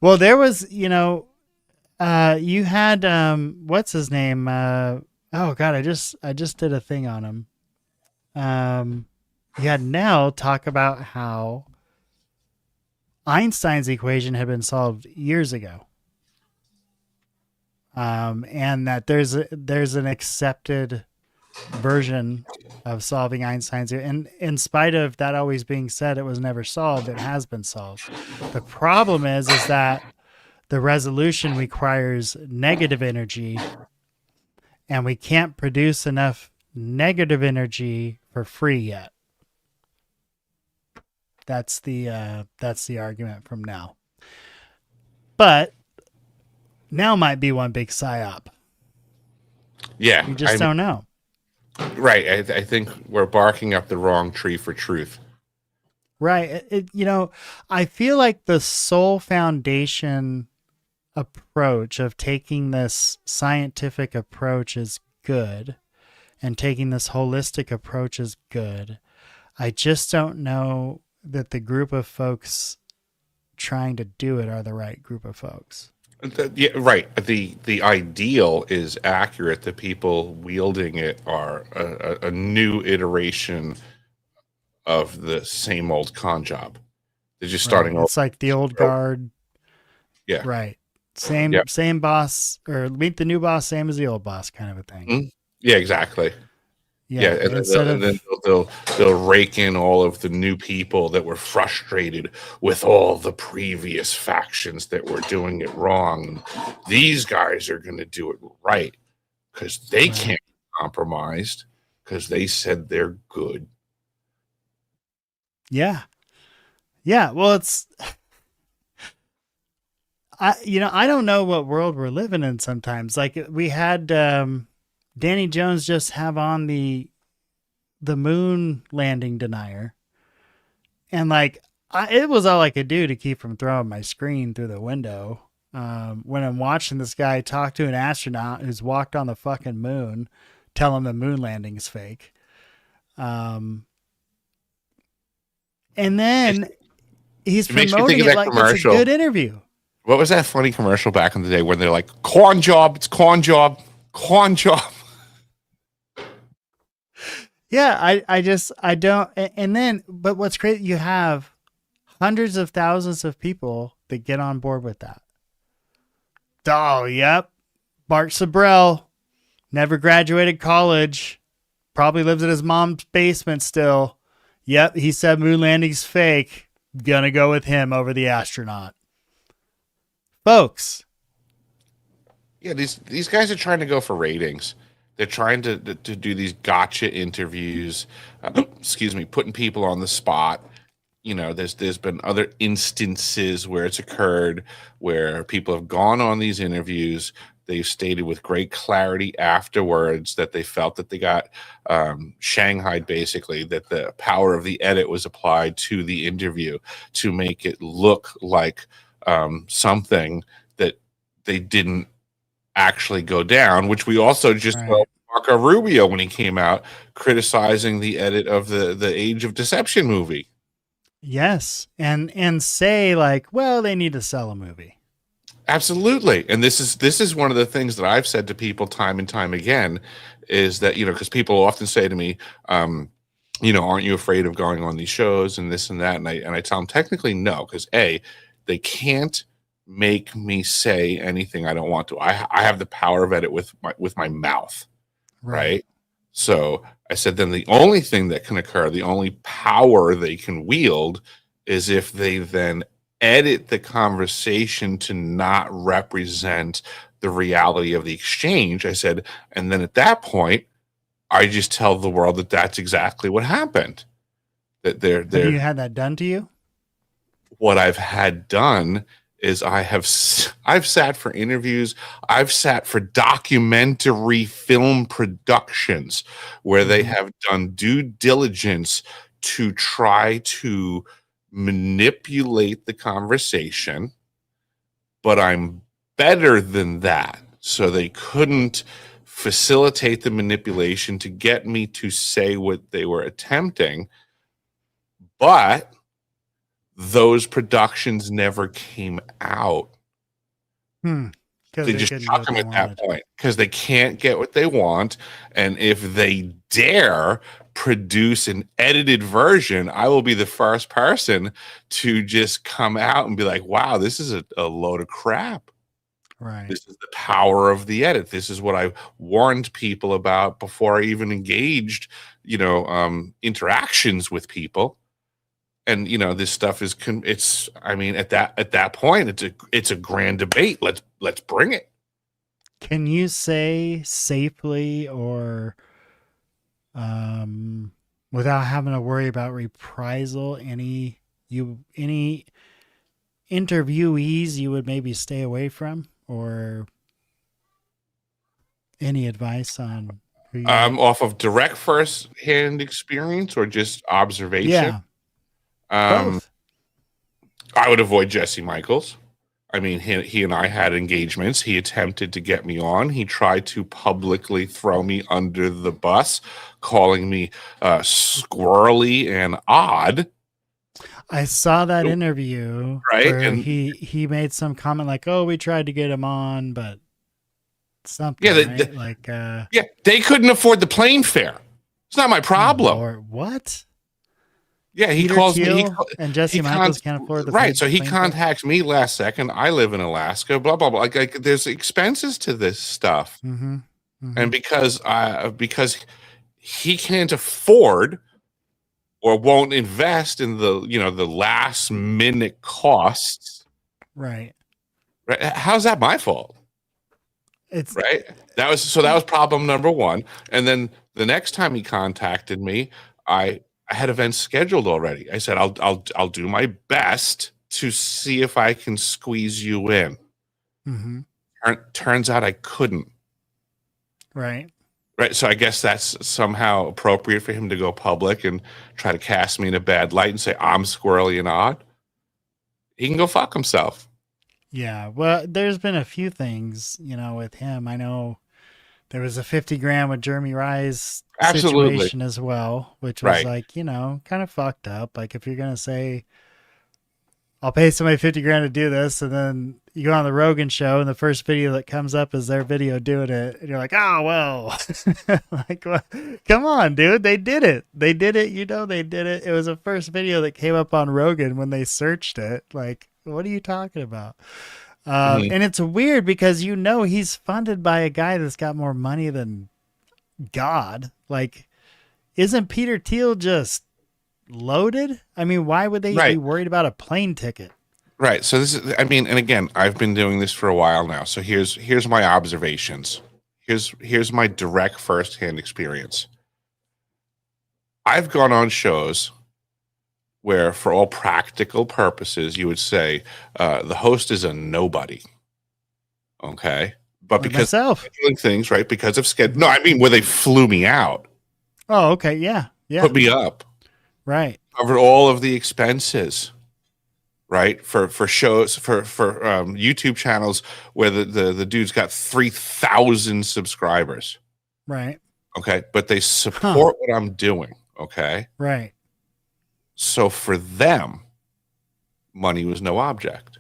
A: Well, there was, you had what's his name? Oh God, I just did a thing on him. You had Nell talk about how Einstein's equation had been solved years ago. And that there's an accepted version of solving Einstein's, and in spite of that always being said, it was never solved. It has been solved. The problem is that the resolution requires negative energy, and we can't produce enough negative energy for free yet. That's the argument from now. But now might be one big psyop.
B: Yeah.
A: You just don't know.
B: Right. I think we're barking up the wrong tree for truth.
A: Right. I feel like the sole foundation approach of taking this scientific approach is good, and taking this holistic approach is good. I just don't know that the group of folks trying to do it are the right group of folks.
B: Yeah, right. The ideal is accurate. The people wielding it are a new iteration of the same old con job. They're just starting.
A: It's like the old guard.
B: Yeah.
A: Right. Same boss, or meet the new boss, same as the old boss, kind of a thing.
B: Mm-hmm. Yeah, exactly. Yeah, and then they'll rake in all of the new people that were frustrated with all the previous factions that were doing it wrong. These guys are going to do it right because they can't be compromised because they said they're good.
A: Yeah. Well, it's, I don't know what world we're living in sometimes. Like we had Danny Jones just have on the moon landing denier, and like it was all I could do to keep from throwing my screen through the window when I'm watching this guy talk to an astronaut who's walked on the fucking moon, tell him the moon landing is fake. And then he's promoting it like it's a good interview.
B: What was that funny commercial back in the day when they're like, corn job, it's corn job, corn job?
A: Yeah, I don't. And then, but what's crazy, you have hundreds of thousands of people that get on board with that. Oh, yep. Bart Sabrell, never graduated college, probably lives in his mom's basement still. Yep, he said moon landing's fake. Gonna go with him over the astronaut. Folks.
B: Yeah, these guys are trying to go for ratings. They're trying to do these gotcha interviews, putting people on the spot. You know, there's been other instances where it's occurred where people have gone on these interviews. They've stated with great clarity afterwards that they felt that they got shanghaied, basically, that the power of the edit was applied to the interview to make it look like something that they didn't actually go down, which we also just saw Marco Rubio when he came out criticizing the edit of the Age of Deception movie.
A: Yes, and say like, well, they need to sell a movie.
B: Absolutely. And this is one of the things that I've said to people time and time again is that, because people often say to me, aren't you afraid of going on these shows and this and that? And I tell them technically no, because they can't make me say anything I don't want to. I have the power of edit with my mouth. Right. So I said, then the only thing that can occur, the only power they can wield is if they then edit the conversation to not represent the reality of the exchange. I said, and then at that point, I just tell the world that that's exactly what happened. That have
A: you had that done to you?
B: What I've had done is I've sat for interviews. I've sat for documentary film productions where they have done due diligence to try to manipulate the conversation, but I'm better than that. So they couldn't facilitate the manipulation to get me to say what they were attempting, but those productions never came out. They just chuck them at that point because they can't get what they want. And if they dare produce an edited version, I will be the first person to just come out and be like, wow, this is a load of crap.
A: Right.
B: This is the power of the edit. This is what I warned people about before I even engaged, interactions with people. And this stuff is at that point it's a grand debate. Let's bring it.
A: Can you say safely or without having to worry about reprisal any Any interviewees you would maybe stay away from, or any advice on who you
B: Off of direct first-hand experience or just observation?
A: Yeah. Both.
B: I would avoid Jesse Michaels. I mean, he and I had engagements. He attempted to get me on. He tried to publicly throw me under the bus, calling me squirrely and odd.
A: I saw that interview,
B: right?
A: Where
B: And
A: he made some comment like, "Oh, we tried to get him on, but something."
B: Yeah,
A: right? Like,
B: yeah, they couldn't afford the plane fare. It's not my problem.
A: Or what?
B: Yeah, he
A: Peter
B: calls me.
A: Thiel and Jesse Michaels can't afford the
B: right. So he
A: plane fare?
B: contacts me last second. I live in Alaska. Blah blah blah. Like there's expenses to this stuff,
A: Mm-hmm. Mm-hmm.
B: and because he can't afford or won't invest in the last minute costs.
A: Right.
B: Right? How's that my fault?
A: It's
B: right. That was problem number one. And then the next time he contacted me, I had events scheduled already. I said, I'll do my best to see if I can squeeze you in.
A: Mm-hmm.
B: Turns out I couldn't.
A: Right.
B: Right. So I guess that's somehow appropriate for him to go public and try to cast me in a bad light and say I'm squirrely and odd. He can go fuck himself.
A: Yeah. Well, there's been a few things, with him. I know there was a 50 grand with Jeremy Rye's situation as well, which was like, kind of fucked up. Like, if you're going to say, I'll pay somebody 50 grand to do this, and then you go on the Rogan show and the first video that comes up is their video doing it, and you're like, oh, well, like, well, come on, dude. They did it. They did it. They did it. It was the first video that came up on Rogan when they searched it. Like, what are you talking about? And it's weird because he's funded by a guy that's got more money than God. Like, isn't Peter Thiel just loaded? I mean, why would they be worried about a plane ticket?
B: Right. So this is, and again, I've been doing this for a while now. So here's my observations. Here's my direct firsthand experience. I've gone on shows where, for all practical purposes, you would say the host is a nobody. Okay. But
A: like
B: because
A: myself.
B: of doing things, right? Because of schedule. No, I mean, where they flew me out.
A: Oh, okay. Yeah. Yeah.
B: Put me up.
A: Right.
B: Covered all of the expenses. Right. For shows, for YouTube channels where the dude's got 3,000 subscribers.
A: Right.
B: Okay. But they support what I'm doing. Okay.
A: Right.
B: So for them, money was no object.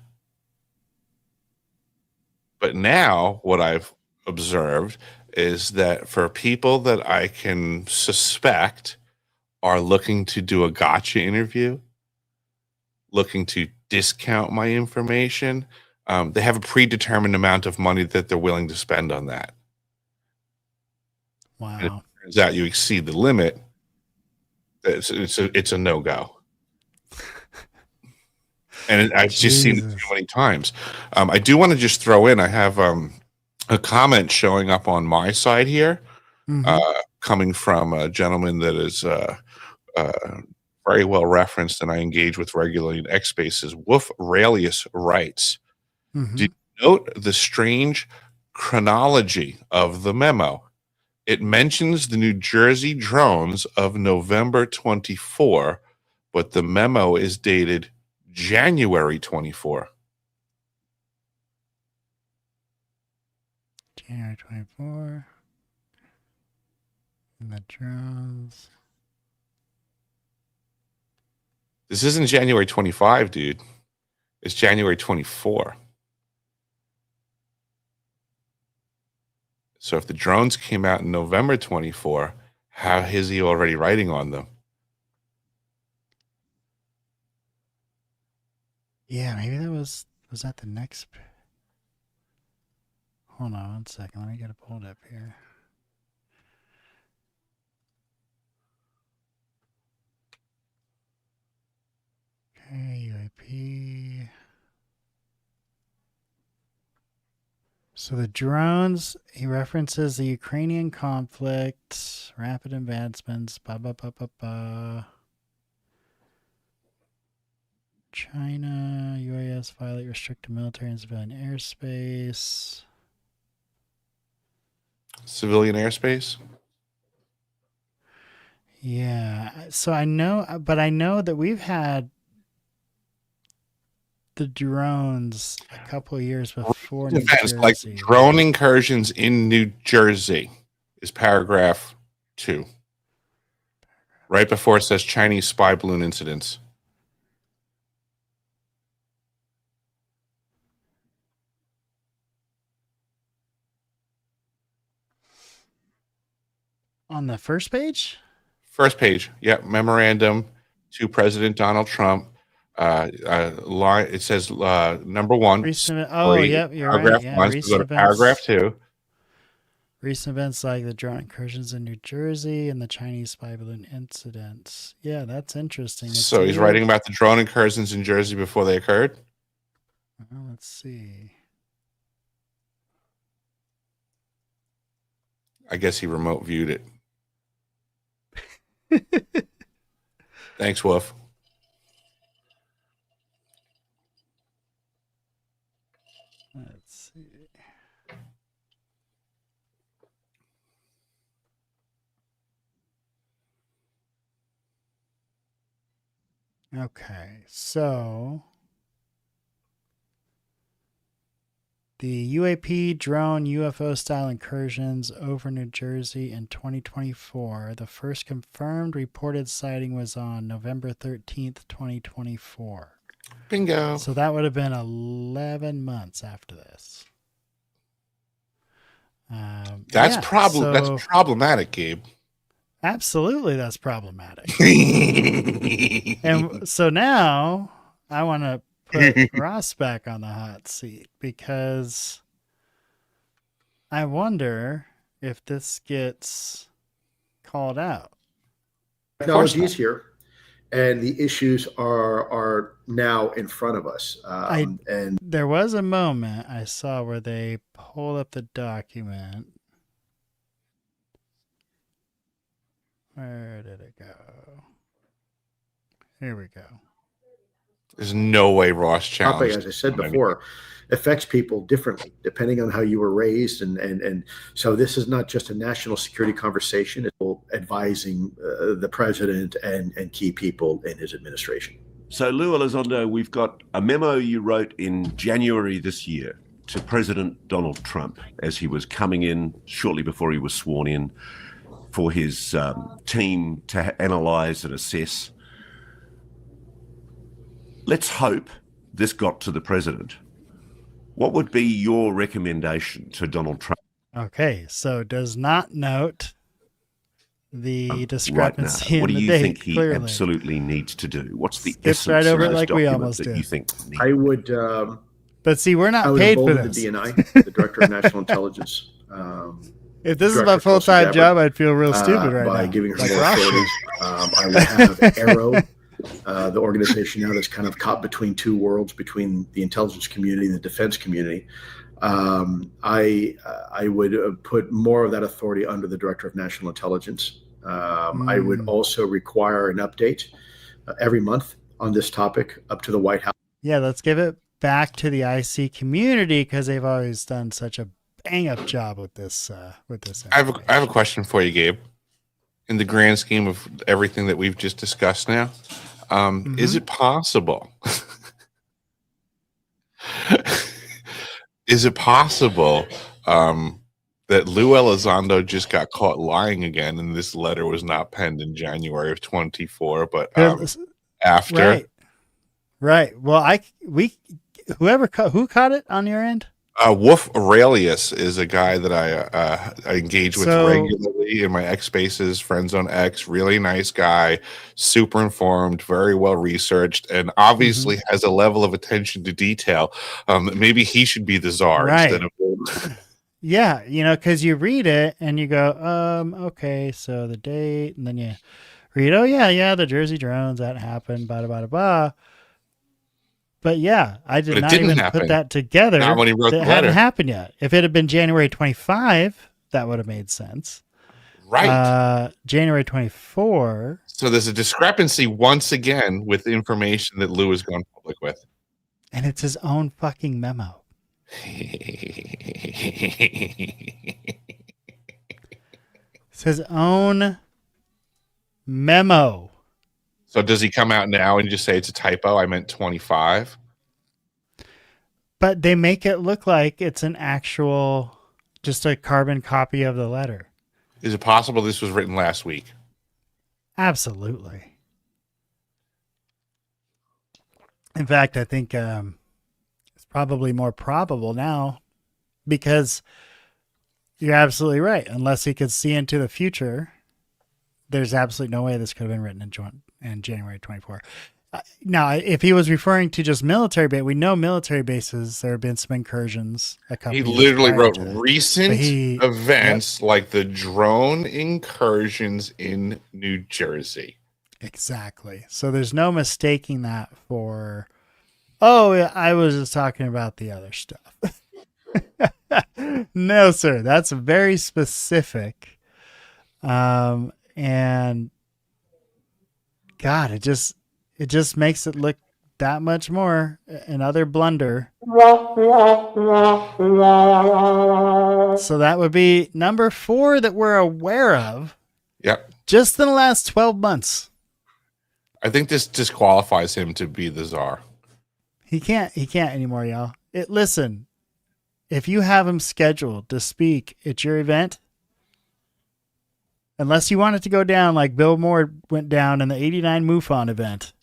B: But now what I've observed is that for people that I can suspect are looking to do a gotcha interview, looking to discount my information, they have a predetermined amount of money that they're willing to spend on that.
A: Wow.
B: And it turns out you exceed the limit, it's a no-go. And I've just seen it too many times. I do want to just throw in, I have a comment showing up on my side here, coming from a gentleman that is very well referenced and I engage with regularly in X Spaces. Wolf Raelius writes, Did you note the strange chronology of the memo? It mentions the New Jersey drones of November 24, but the memo is dated January 24.
A: January 24. And the drones.
B: This isn't January 25, dude. It's January 24. So if the drones came out in November 24, how is he already writing on them?
A: Yeah, maybe that was that the next? Hold on 1 second. Let me get it pulled up here. Okay, UAP. So the drones, he references the Ukrainian conflict, rapid advancements, China, UAS violate restricted military and civilian airspace.
B: Civilian airspace?
A: Yeah. So I know that we've had the drones a couple of years before New
B: Events
A: Jersey.
B: like drone incursions in New Jersey is paragraph 2. Right before it says Chinese spy balloon incidents.
A: On the first page?
B: First page. Yeah. Memorandum to President Donald Trump. Line. It says number 1.
A: Recent, yep, you're right. Yeah,
B: one, so go to paragraph 2.
A: Recent events like the drone incursions in New Jersey and the Chinese spy balloon incidents. Yeah, that's interesting.
B: So he's writing about the drone incursions in Jersey before they occurred?
A: Well, let's see.
B: I guess he remote viewed it. Thanks, Wolf.
A: Let's see. Okay, so the UAP drone UFO style incursions over New Jersey in 2024. The first confirmed reported sighting was on November 13th, 2024.
B: Bingo.
A: So that would have been 11 months after this.
B: That's problematic, Gabe.
A: Absolutely, that's problematic. And so now I want to put Ross back on the hot seat because I wonder if this gets called out.
D: Technology is here, and the issues are now in front of us. And
A: there was a moment I saw where they pulled up the document. Where did it go? Here we go.
B: There's no way Ross challenged.
D: As I said before, affects people differently depending on how you were raised, and so this is not just a national security conversation. It's advising the president and key people in his administration.
F: So, Lou Elizondo, we've got a memo you wrote in January this year to President Donald Trump as he was coming in shortly before he was sworn in for his team to analyze and assess. Let's hope this got to the president. What would be your recommendation to Donald Trump?
A: Okay, so does not note the discrepancy
F: right now. What
A: in
F: do
A: the
F: you
A: date,
F: think he
A: clearly
F: absolutely needs to do? What's the
A: Skips
F: essence
A: right over
F: of
A: it
F: this
A: like we
F: document
A: almost
F: that
A: did.
F: you think needs?
D: I would.
A: But see, we're
D: I
A: not
D: would
A: paid for
D: embolden
A: this.
D: the DNI, the Director of National Intelligence.
A: If this is
D: Director
A: my
D: Tulsi
A: full-time
D: Gabbard,
A: job, I'd feel real stupid right
D: by
A: now.
D: giving her
A: Like
D: more
A: Ross
D: authorities. I would have Arrow, the organization now that's kind of caught between two worlds, between the intelligence community and the defense community. I would put more of that authority under the Director of National Intelligence. I would also require an update every month on this topic up to the White House.
A: Yeah, let's give it back to the IC community because they've always done such a bang-up job with this.
B: I have a question for you, Gabe. In the grand scheme of everything that we've just discussed now, is it possible? Is it possible that Lou Elizondo just got caught lying again, and this letter was not penned in January of 24, but after?
A: Right. Well, who caught it on your end?
B: Wolf Aurelius is a guy that I engage with regularly in my X Spaces, Friends on X. Really nice guy, super informed, very well researched, and obviously has a level of attention to detail. Maybe he should be the czar instead of.
A: Yeah, because you read it and you go, okay, so the date, and then you read, oh yeah, the Jersey drones, that happened, blah, blah, blah, blah. But yeah, I did not even put that together.
B: Not when he wrote the letter.
A: Hadn't happened yet. If it had been January 25, that would have made sense.
B: Right.
A: January 24.
B: So there's a discrepancy once again with the information that Lou has gone public with.
A: And it's his own fucking memo. It's his own memo.
B: So does he come out now and just say it's a typo? I meant 25.
A: But they make it look like it's an actual, just a carbon copy of the letter.
B: Is it possible this was written last week?
A: Absolutely. In fact, I think it's probably more probable now because you're absolutely right. Unless he could see into the future, there's absolutely no way this could have been written in January 24. Now, if he was referring to just military base, we know military bases, there have been some incursions.
B: He literally wrote recent events like the drone incursions in New Jersey.
A: Exactly. So there's no mistaking that for, oh, I was just talking about the other stuff. No, sir. That's very specific. And God, it just makes it look that much more another blunder. So that would be number 4 that we're aware of.
B: Yep.
A: Just in the last 12 months.
B: I think this disqualifies him to be the czar.
A: He can't anymore, y'all. Listen, if you have him scheduled to speak at your event, unless you want it to go down like Bill Moore went down in the 89 MUFON event,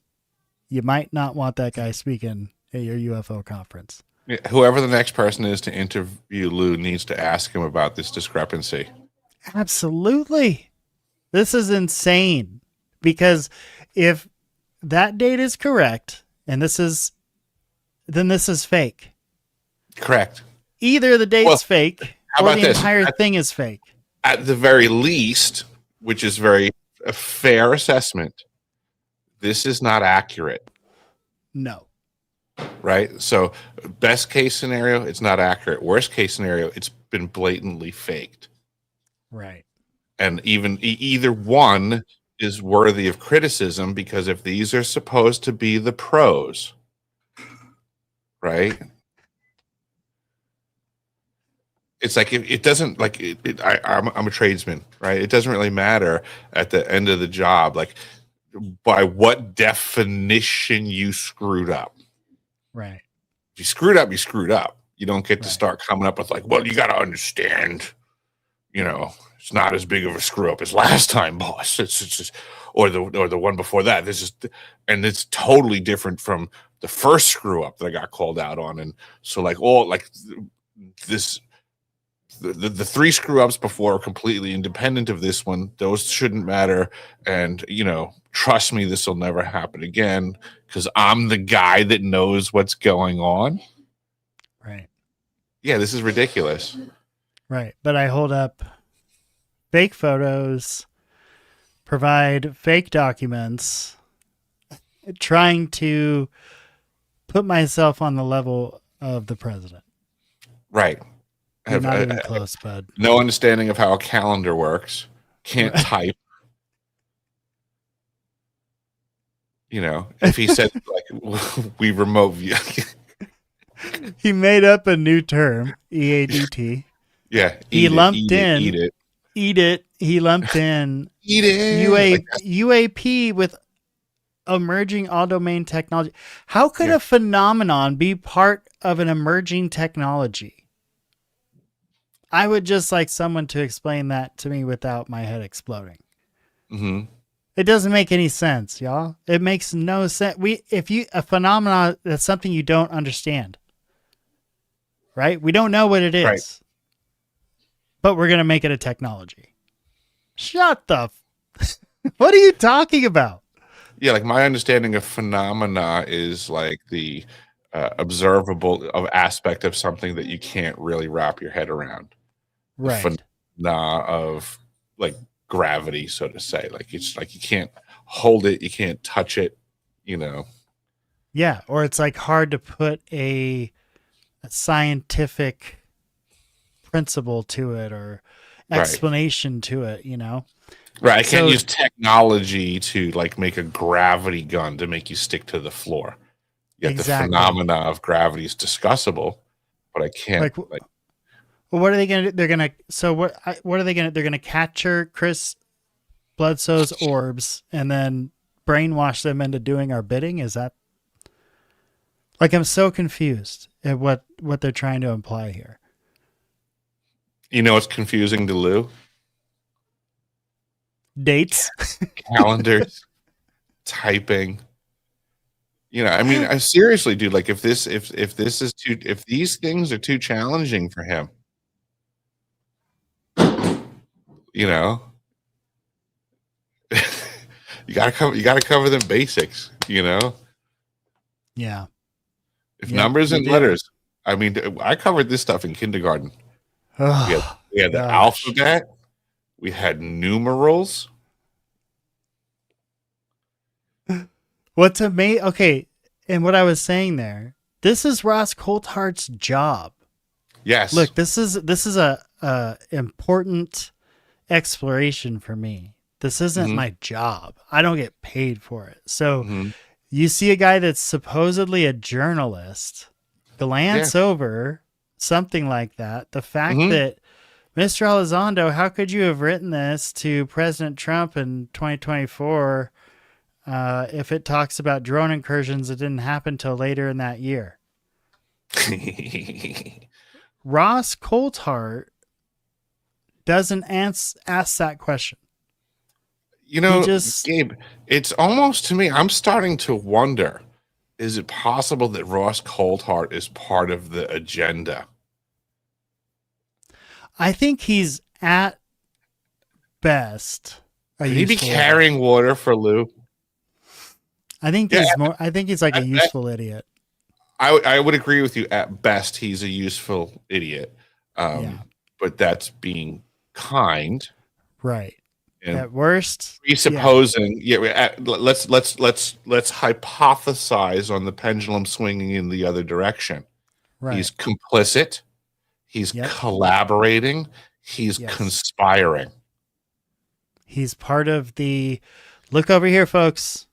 A: you might not want that guy speaking at your UFO conference.
B: Yeah, whoever the next person is to interview Lou needs to ask him about this discrepancy.
A: Absolutely. This is insane because if that date is correct and then this is fake.
B: Correct.
A: Either the date's fake or the entire thing is fake.
B: At the very least, which is a fair assessment, this is not accurate.
A: No.
B: Right? So best case scenario, it's not accurate. Worst case scenario, it's been blatantly faked.
A: Right.
B: And even either one is worthy of criticism because if these are supposed to be the pros, right? It's like it doesn't like I'm a tradesman, right? It doesn't really matter at the end of the job, like by what definition you screwed up.
A: Right.
B: If you screwed up, you screwed up. You don't get to start coming up with like, well, you got to understand, it's not as big of a screw up as last time, boss. It's just, or the one before that. And it's totally different from the first screw up that I got called out on. And so the 3 screw ups before are completely independent of this one. Those shouldn't matter. And, trust me, this will never happen again because I'm the guy that knows what's going on.
A: Right.
B: Yeah, this is ridiculous.
A: Right. But I hold up fake photos, provide fake documents, trying to put myself on the level of the president.
B: Right.
A: You're not even close, bud.
B: No understanding of how a calendar works. Can't type. If he said like we remote view.
A: He made up a new term, EADT.
B: Yeah.
A: He lumped in.
B: Eat it.
A: He lumped in.
B: Eat it.
A: UAP with emerging all domain technology. How could a phenomenon be part of an emerging technology? I would just like someone to explain that to me without my head exploding.
B: Mm-hmm.
A: It doesn't make any sense, y'all. It makes no sense. A phenomenon, that's something you don't understand, right? We don't know what it is, but we're going to make it a technology. Shut the what are you talking about?
B: Yeah, like my understanding of phenomena is like the observable aspect of something that you can't really wrap your head around.
A: Right.
B: Phenomena of like gravity, so to say. Like it's like you can't hold it, you can't touch it, Yeah,
A: or it's like hard to put a scientific principle to it, or explanation to it, you know?
B: Right. I can't
A: So-
B: use technology to like make a gravity gun to make you stick to the floor. Yet
A: Exactly.
B: the phenomena of gravity is discussable, but I can't.
A: Well, what are they going to do? They're going to, what are they going to, they're going to capture Chris Bledsoe's orbs and then brainwash them into doing our bidding? Is that, like, I'm so confused at what they're trying to imply here.
B: You know, it's confusing to Lou.
A: Dates,
B: Calendars, typing. You know, I mean, I seriously, dude. Like, if these things are too challenging for him, you know, you gotta cover the basics. You know,
A: yeah.
B: if
A: Yeah,
B: numbers
A: you
B: and
A: do.
B: letters. I mean, I covered this stuff in kindergarten.
A: Oh,
B: We had the
A: gosh.
B: alphabet. We had numerals.
A: What's amazing? Okay, and what I was saying there, this is Ross Coulthart's job.
B: Yes.
A: Look, this is a important exploration for me. This isn't
B: Mhm.
A: my job. I don't get paid for it. So
B: Mhm.
A: you see a guy that's supposedly a journalist glance over something like that. The fact
B: Mhm.
A: that Mr. Elizondo, how could you have written this to President Trump in 2024 if it talks about drone incursions that didn't happen till later in that year? Ross Coulthart doesn't ask that question.
B: You know,
A: He just-
B: Gabe, it's almost to me, I'm starting to wonder, is it possible that Ross Coulthart is part of the agenda?
A: I think he's at best.
B: Could he be carrying water for Lou?
A: I think
B: Yeah,
A: he's more. I think he's like a
B: at
A: useful idiot.
B: I would agree with you. At best, he's a useful idiot.
A: Yeah.
B: But that's being kind.
A: Right.
B: And
A: At worst,
B: presupposing, let's hypothesize on the pendulum swinging in the other direction.
A: right.
B: He's complicit. He's
A: Yep.
B: collaborating. He's
A: Yes.
B: conspiring.
A: He's part of the. Look over here, folks.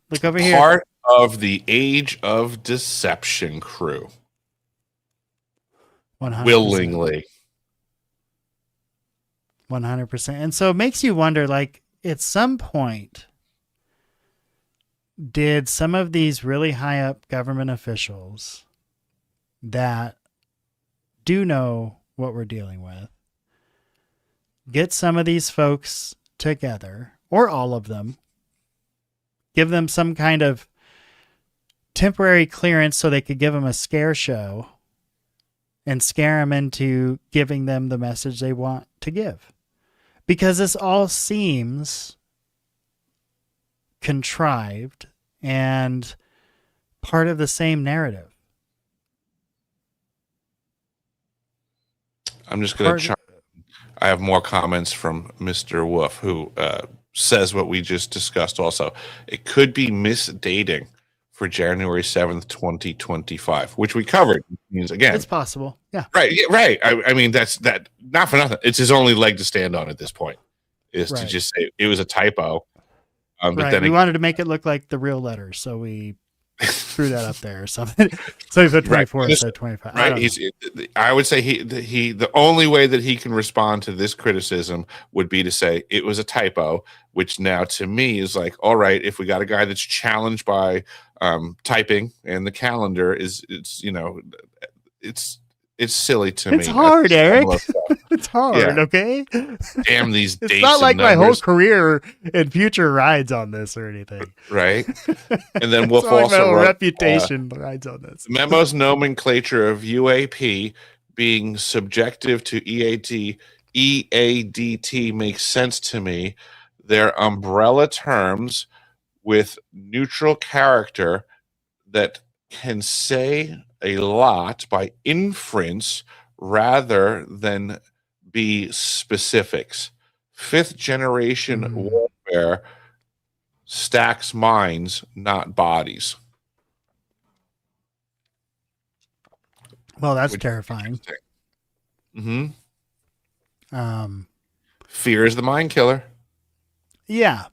A: Look over here.
B: Part of the Age of Deception crew.
A: 100%.
B: Willingly.
A: 100%. And so it makes you wonder, like, at some point, did some of these really high up government officials that do know what we're dealing with get some of these folks together, or all of them, give them some kind of temporary clearance so they could give them a scare show and scare them into giving them the message they want to give? Because this all seems contrived and part of the same narrative.
B: I'm just going to I have more comments from Mr. Wolf, who says what we just discussed also. It could be misdating for January 7th, 2025, which we covered. Which means, again,
A: It's possible. Yeah.
B: right. Yeah, right. I mean, that's not for nothing. It's his only leg to stand on at this point, is to
A: Right.
B: just say it was a typo. But
A: Right.
B: then
A: We wanted to make it look like the real letters, so we threw that up there or something. So he put 24 instead of 25. I
B: right.
A: don't know.
B: I would say the only way that he can respond to this criticism would be to say it was a typo, which now to me is like, all right, if we got a guy that's challenged by typing and the calendar it's silly to me.
A: It's hard,
B: That's
A: Eric.
B: some of the stuff.
A: It's hard,
B: Yeah.
A: okay?
B: Damn these dates.
A: It's not like
B: and
A: my whole
B: numbers,
A: career and future rides on this or anything.
B: right? And then
A: It's
B: Wolf
A: not like my
B: also
A: whole
B: wrote,
A: reputation rides on this.
B: Memo's nomenclature of UAP being subjective to EADT makes sense to me. They're umbrella terms with neutral character that can say a lot by inference rather than be specifics. Fifth generation warfare stacks minds, not bodies.
A: Well, that's
B: Which-
A: terrifying.
B: Mm-hmm. Fear is the mind killer.
A: Yeah.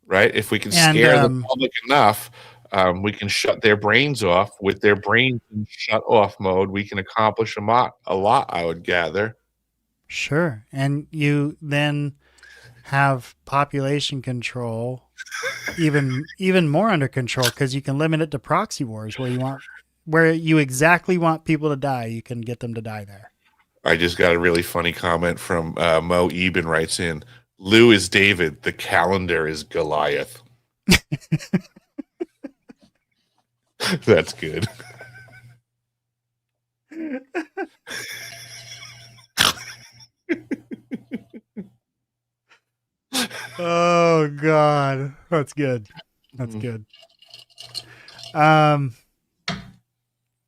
B: Right? If we can scare the public enough, we can shut their brains off. With their brains in shut off mode, we can accomplish a lot, I would gather.
A: Sure. And you then have population control even more under control, because you can limit it to proxy wars where you exactly want people to die. You can get them to die there.
B: I just got a really funny comment from Mo Eben writes in, Lou is David, the calendar is Goliath. That's good.
A: Oh God, that's good. That's good.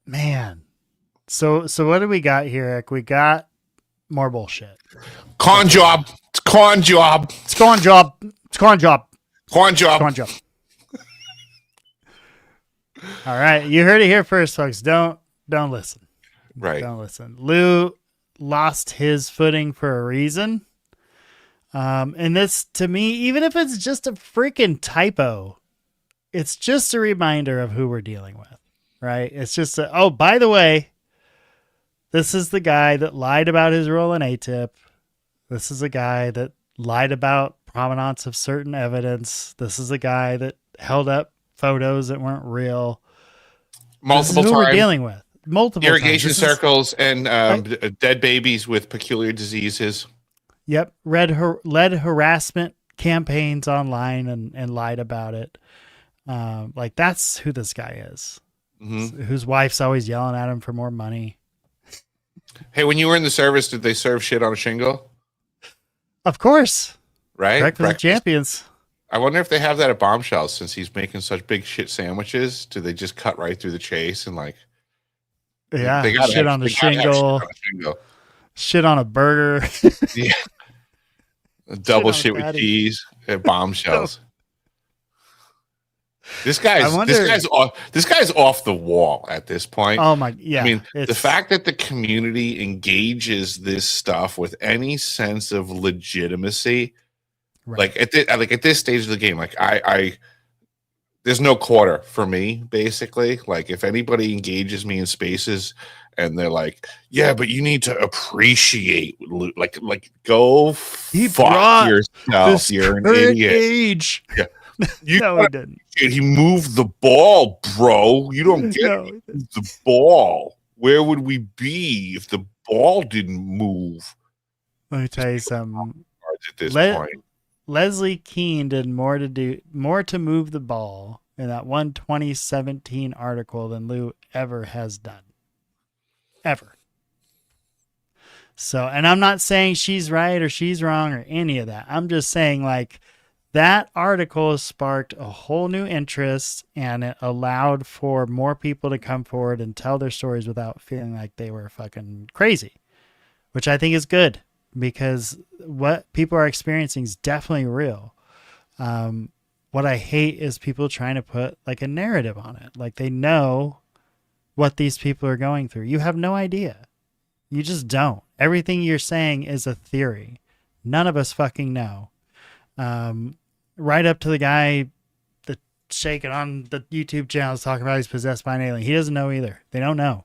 A: Man. So what do we got here, Eric? We got more bullshit.
B: Con job. It's con job.
A: It's con job. It's con job.
B: Con job.
A: Con job. All right, you heard it here first, folks. Don't listen.
B: Right.
A: Don't listen. Lou lost his footing for a reason. And this, to me, even if it's just a freaking typo, it's just a reminder of who we're dealing with, right? It's just, oh, by the way, this is the guy that lied about his role in AATIP. This is a guy that lied about provenance of certain evidence. This is a guy that held up photos that weren't real.
B: Multiple times.
A: We're dealing with multiple
B: irrigation
A: times.
B: Circles and dead babies with peculiar diseases.
A: Yep. Led harassment campaigns online and lied about it. Like, that's who this guy is. Mm-hmm. Whose wife's always yelling at him for more money.
B: Hey, when you were in the service, did they serve shit on a shingle?
A: Of course.
B: Right?
A: Breakfast of Champions.
B: I wonder if they have that at Bombshells, since he's making such big shit sandwiches. Do they just cut right through the chase and like...
A: Yeah, shit on the shingle. Shit on a burger.
B: Yeah. Double shit with cheese at Bombshells. This guy's off the wall at this point.
A: Oh my, yeah.
B: I mean, the fact that the community engages this stuff with any sense of legitimacy, right. like at this stage of the game, like I there's no quarter for me, basically. Like, if anybody engages me in spaces and they're like, yeah, but you need to appreciate, like go fuck yourself. You're an idiot.
A: Age.
B: Yeah.
A: No, he didn't.
B: He moved the ball, bro. You don't get the ball. Where would we be if the ball didn't move?
A: Let me tell you something.
B: At this point.
A: Leslie Keene did more to move the ball in that one 2017 article than Lou ever has done. Ever. So, and I'm not saying she's right or she's wrong or any of that. I'm just saying, like, that article sparked a whole new interest, and it allowed for more people to come forward and tell their stories without feeling like they were fucking crazy, which I think is good, because what people are experiencing is definitely real. What I hate is people trying to put like a narrative on it. Like, they know what these people are going through. You have no idea. You just don't. Everything you're saying is a theory. None of us fucking know. Right up to the guy that shaking on the YouTube channels talking about he's possessed by an alien. He doesn't know either. They don't know.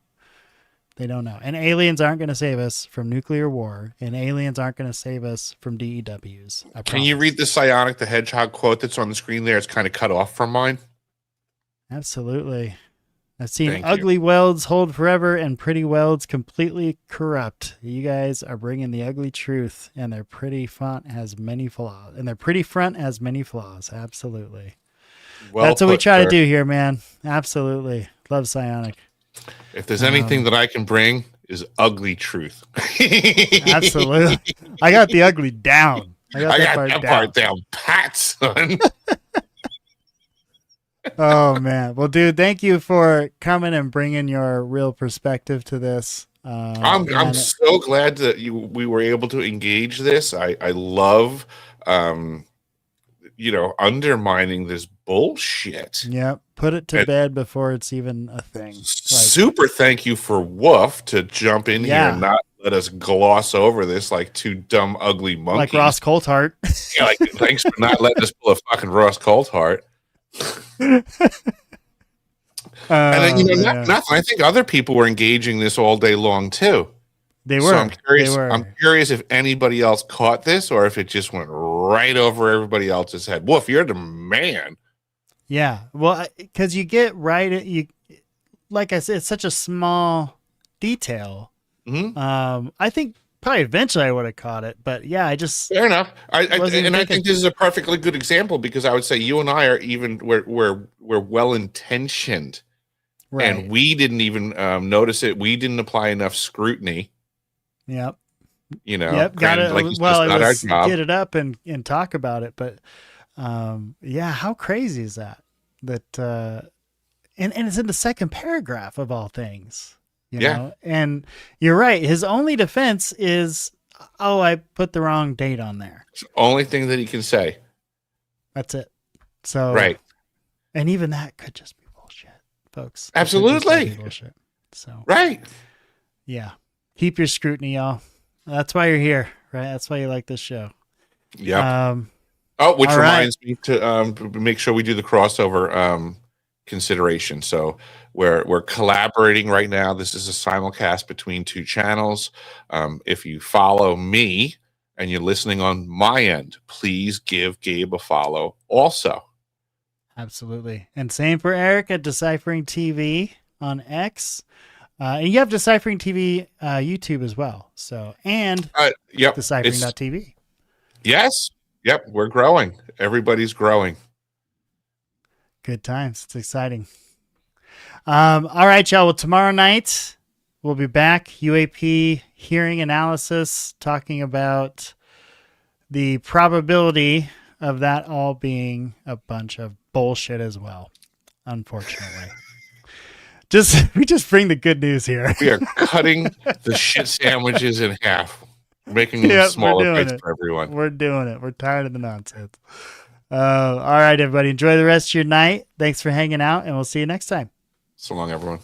A: They don't know. And aliens aren't going to save us from nuclear war, and aliens aren't going to save us from DEWs.
B: Can you read the Psionic the Hedgehog quote that's on the screen there? It's kind of cut off from mine.
A: Absolutely. I've seen ugly welds hold forever and pretty welds completely corrupt. You guys are bringing the ugly truth, and their pretty front has many flaws. Absolutely. Well, that's what we try to do here, man. Absolutely. Love Psionic.
B: If there's anything that I can bring, is ugly truth.
A: Absolutely. I got the ugly down.
B: I got that part down pat, son.
A: Oh man. Well, dude, thank you for coming and bringing your real perspective to this.
B: I'm so glad that we were able to engage this. I love undermining this bullshit.
A: Yeah, put it to bed before it's even a thing.
B: Super thank you for Woof to jump in here and not let us gloss over this like two dumb, ugly monkeys.
A: Like Ross Coulthart.
B: Yeah, like, thanks for not letting us pull a fucking Ross Coulthart. And then, nothing. I think other people were engaging this all day long too.
A: They were.
B: So I'm curious.
A: They were.
B: I'm curious if anybody else caught this or if it just went right over everybody else's head. Woof, you're the man.
A: Yeah. Well, because you get right. Like I said, it's such a small detail.
B: Mm-hmm.
A: I think probably eventually I would have caught it, but yeah, I just
B: fair enough. I think this is a perfectly good example because I would say you and I are we're well intentioned,
A: right.
B: And we didn't even notice it. We didn't apply enough scrutiny.
A: Yep.
B: Yep.
A: Got it.
B: Like
A: Well, it
B: not
A: was
B: our job.
A: get it up and talk about it, but yeah, how crazy is that? That and it's in the second paragraph of all things. You know? And you're right. His only defense is, oh, I put the wrong date on there.
B: It's the only thing that he can say.
A: That's it. So
B: right.
A: And even that could just be bullshit, folks.
B: Absolutely.
A: Bullshit. So
B: right.
A: Yeah. Keep your scrutiny, y'all. That's why you're here, right? That's why you like this show.
B: Yeah. Which reminds me to make sure we do the crossover consideration. So we're collaborating right now. This is a simulcast between two channels. If you follow me and you're listening on my end, please give Gabe a follow also.
A: Absolutely. And same for Eric at Deciphering TV on X. And you have Deciphering TV YouTube as well. So, and Deciphering.tv.
B: Yes. Yep. We're growing. Everybody's growing.
A: Good times. It's exciting. All right, y'all. Well, tomorrow night we'll be back. UAP hearing analysis, talking about the probability of that all being a bunch of bullshit as well. Unfortunately, we just bring the good news here.
B: We are cutting the shit sandwiches in half, making them smaller bites for everyone.
A: We're doing it. We're tired of the nonsense. All right, everybody. Enjoy the rest of your night. Thanks for hanging out, and we'll see you next time.
B: So long, everyone.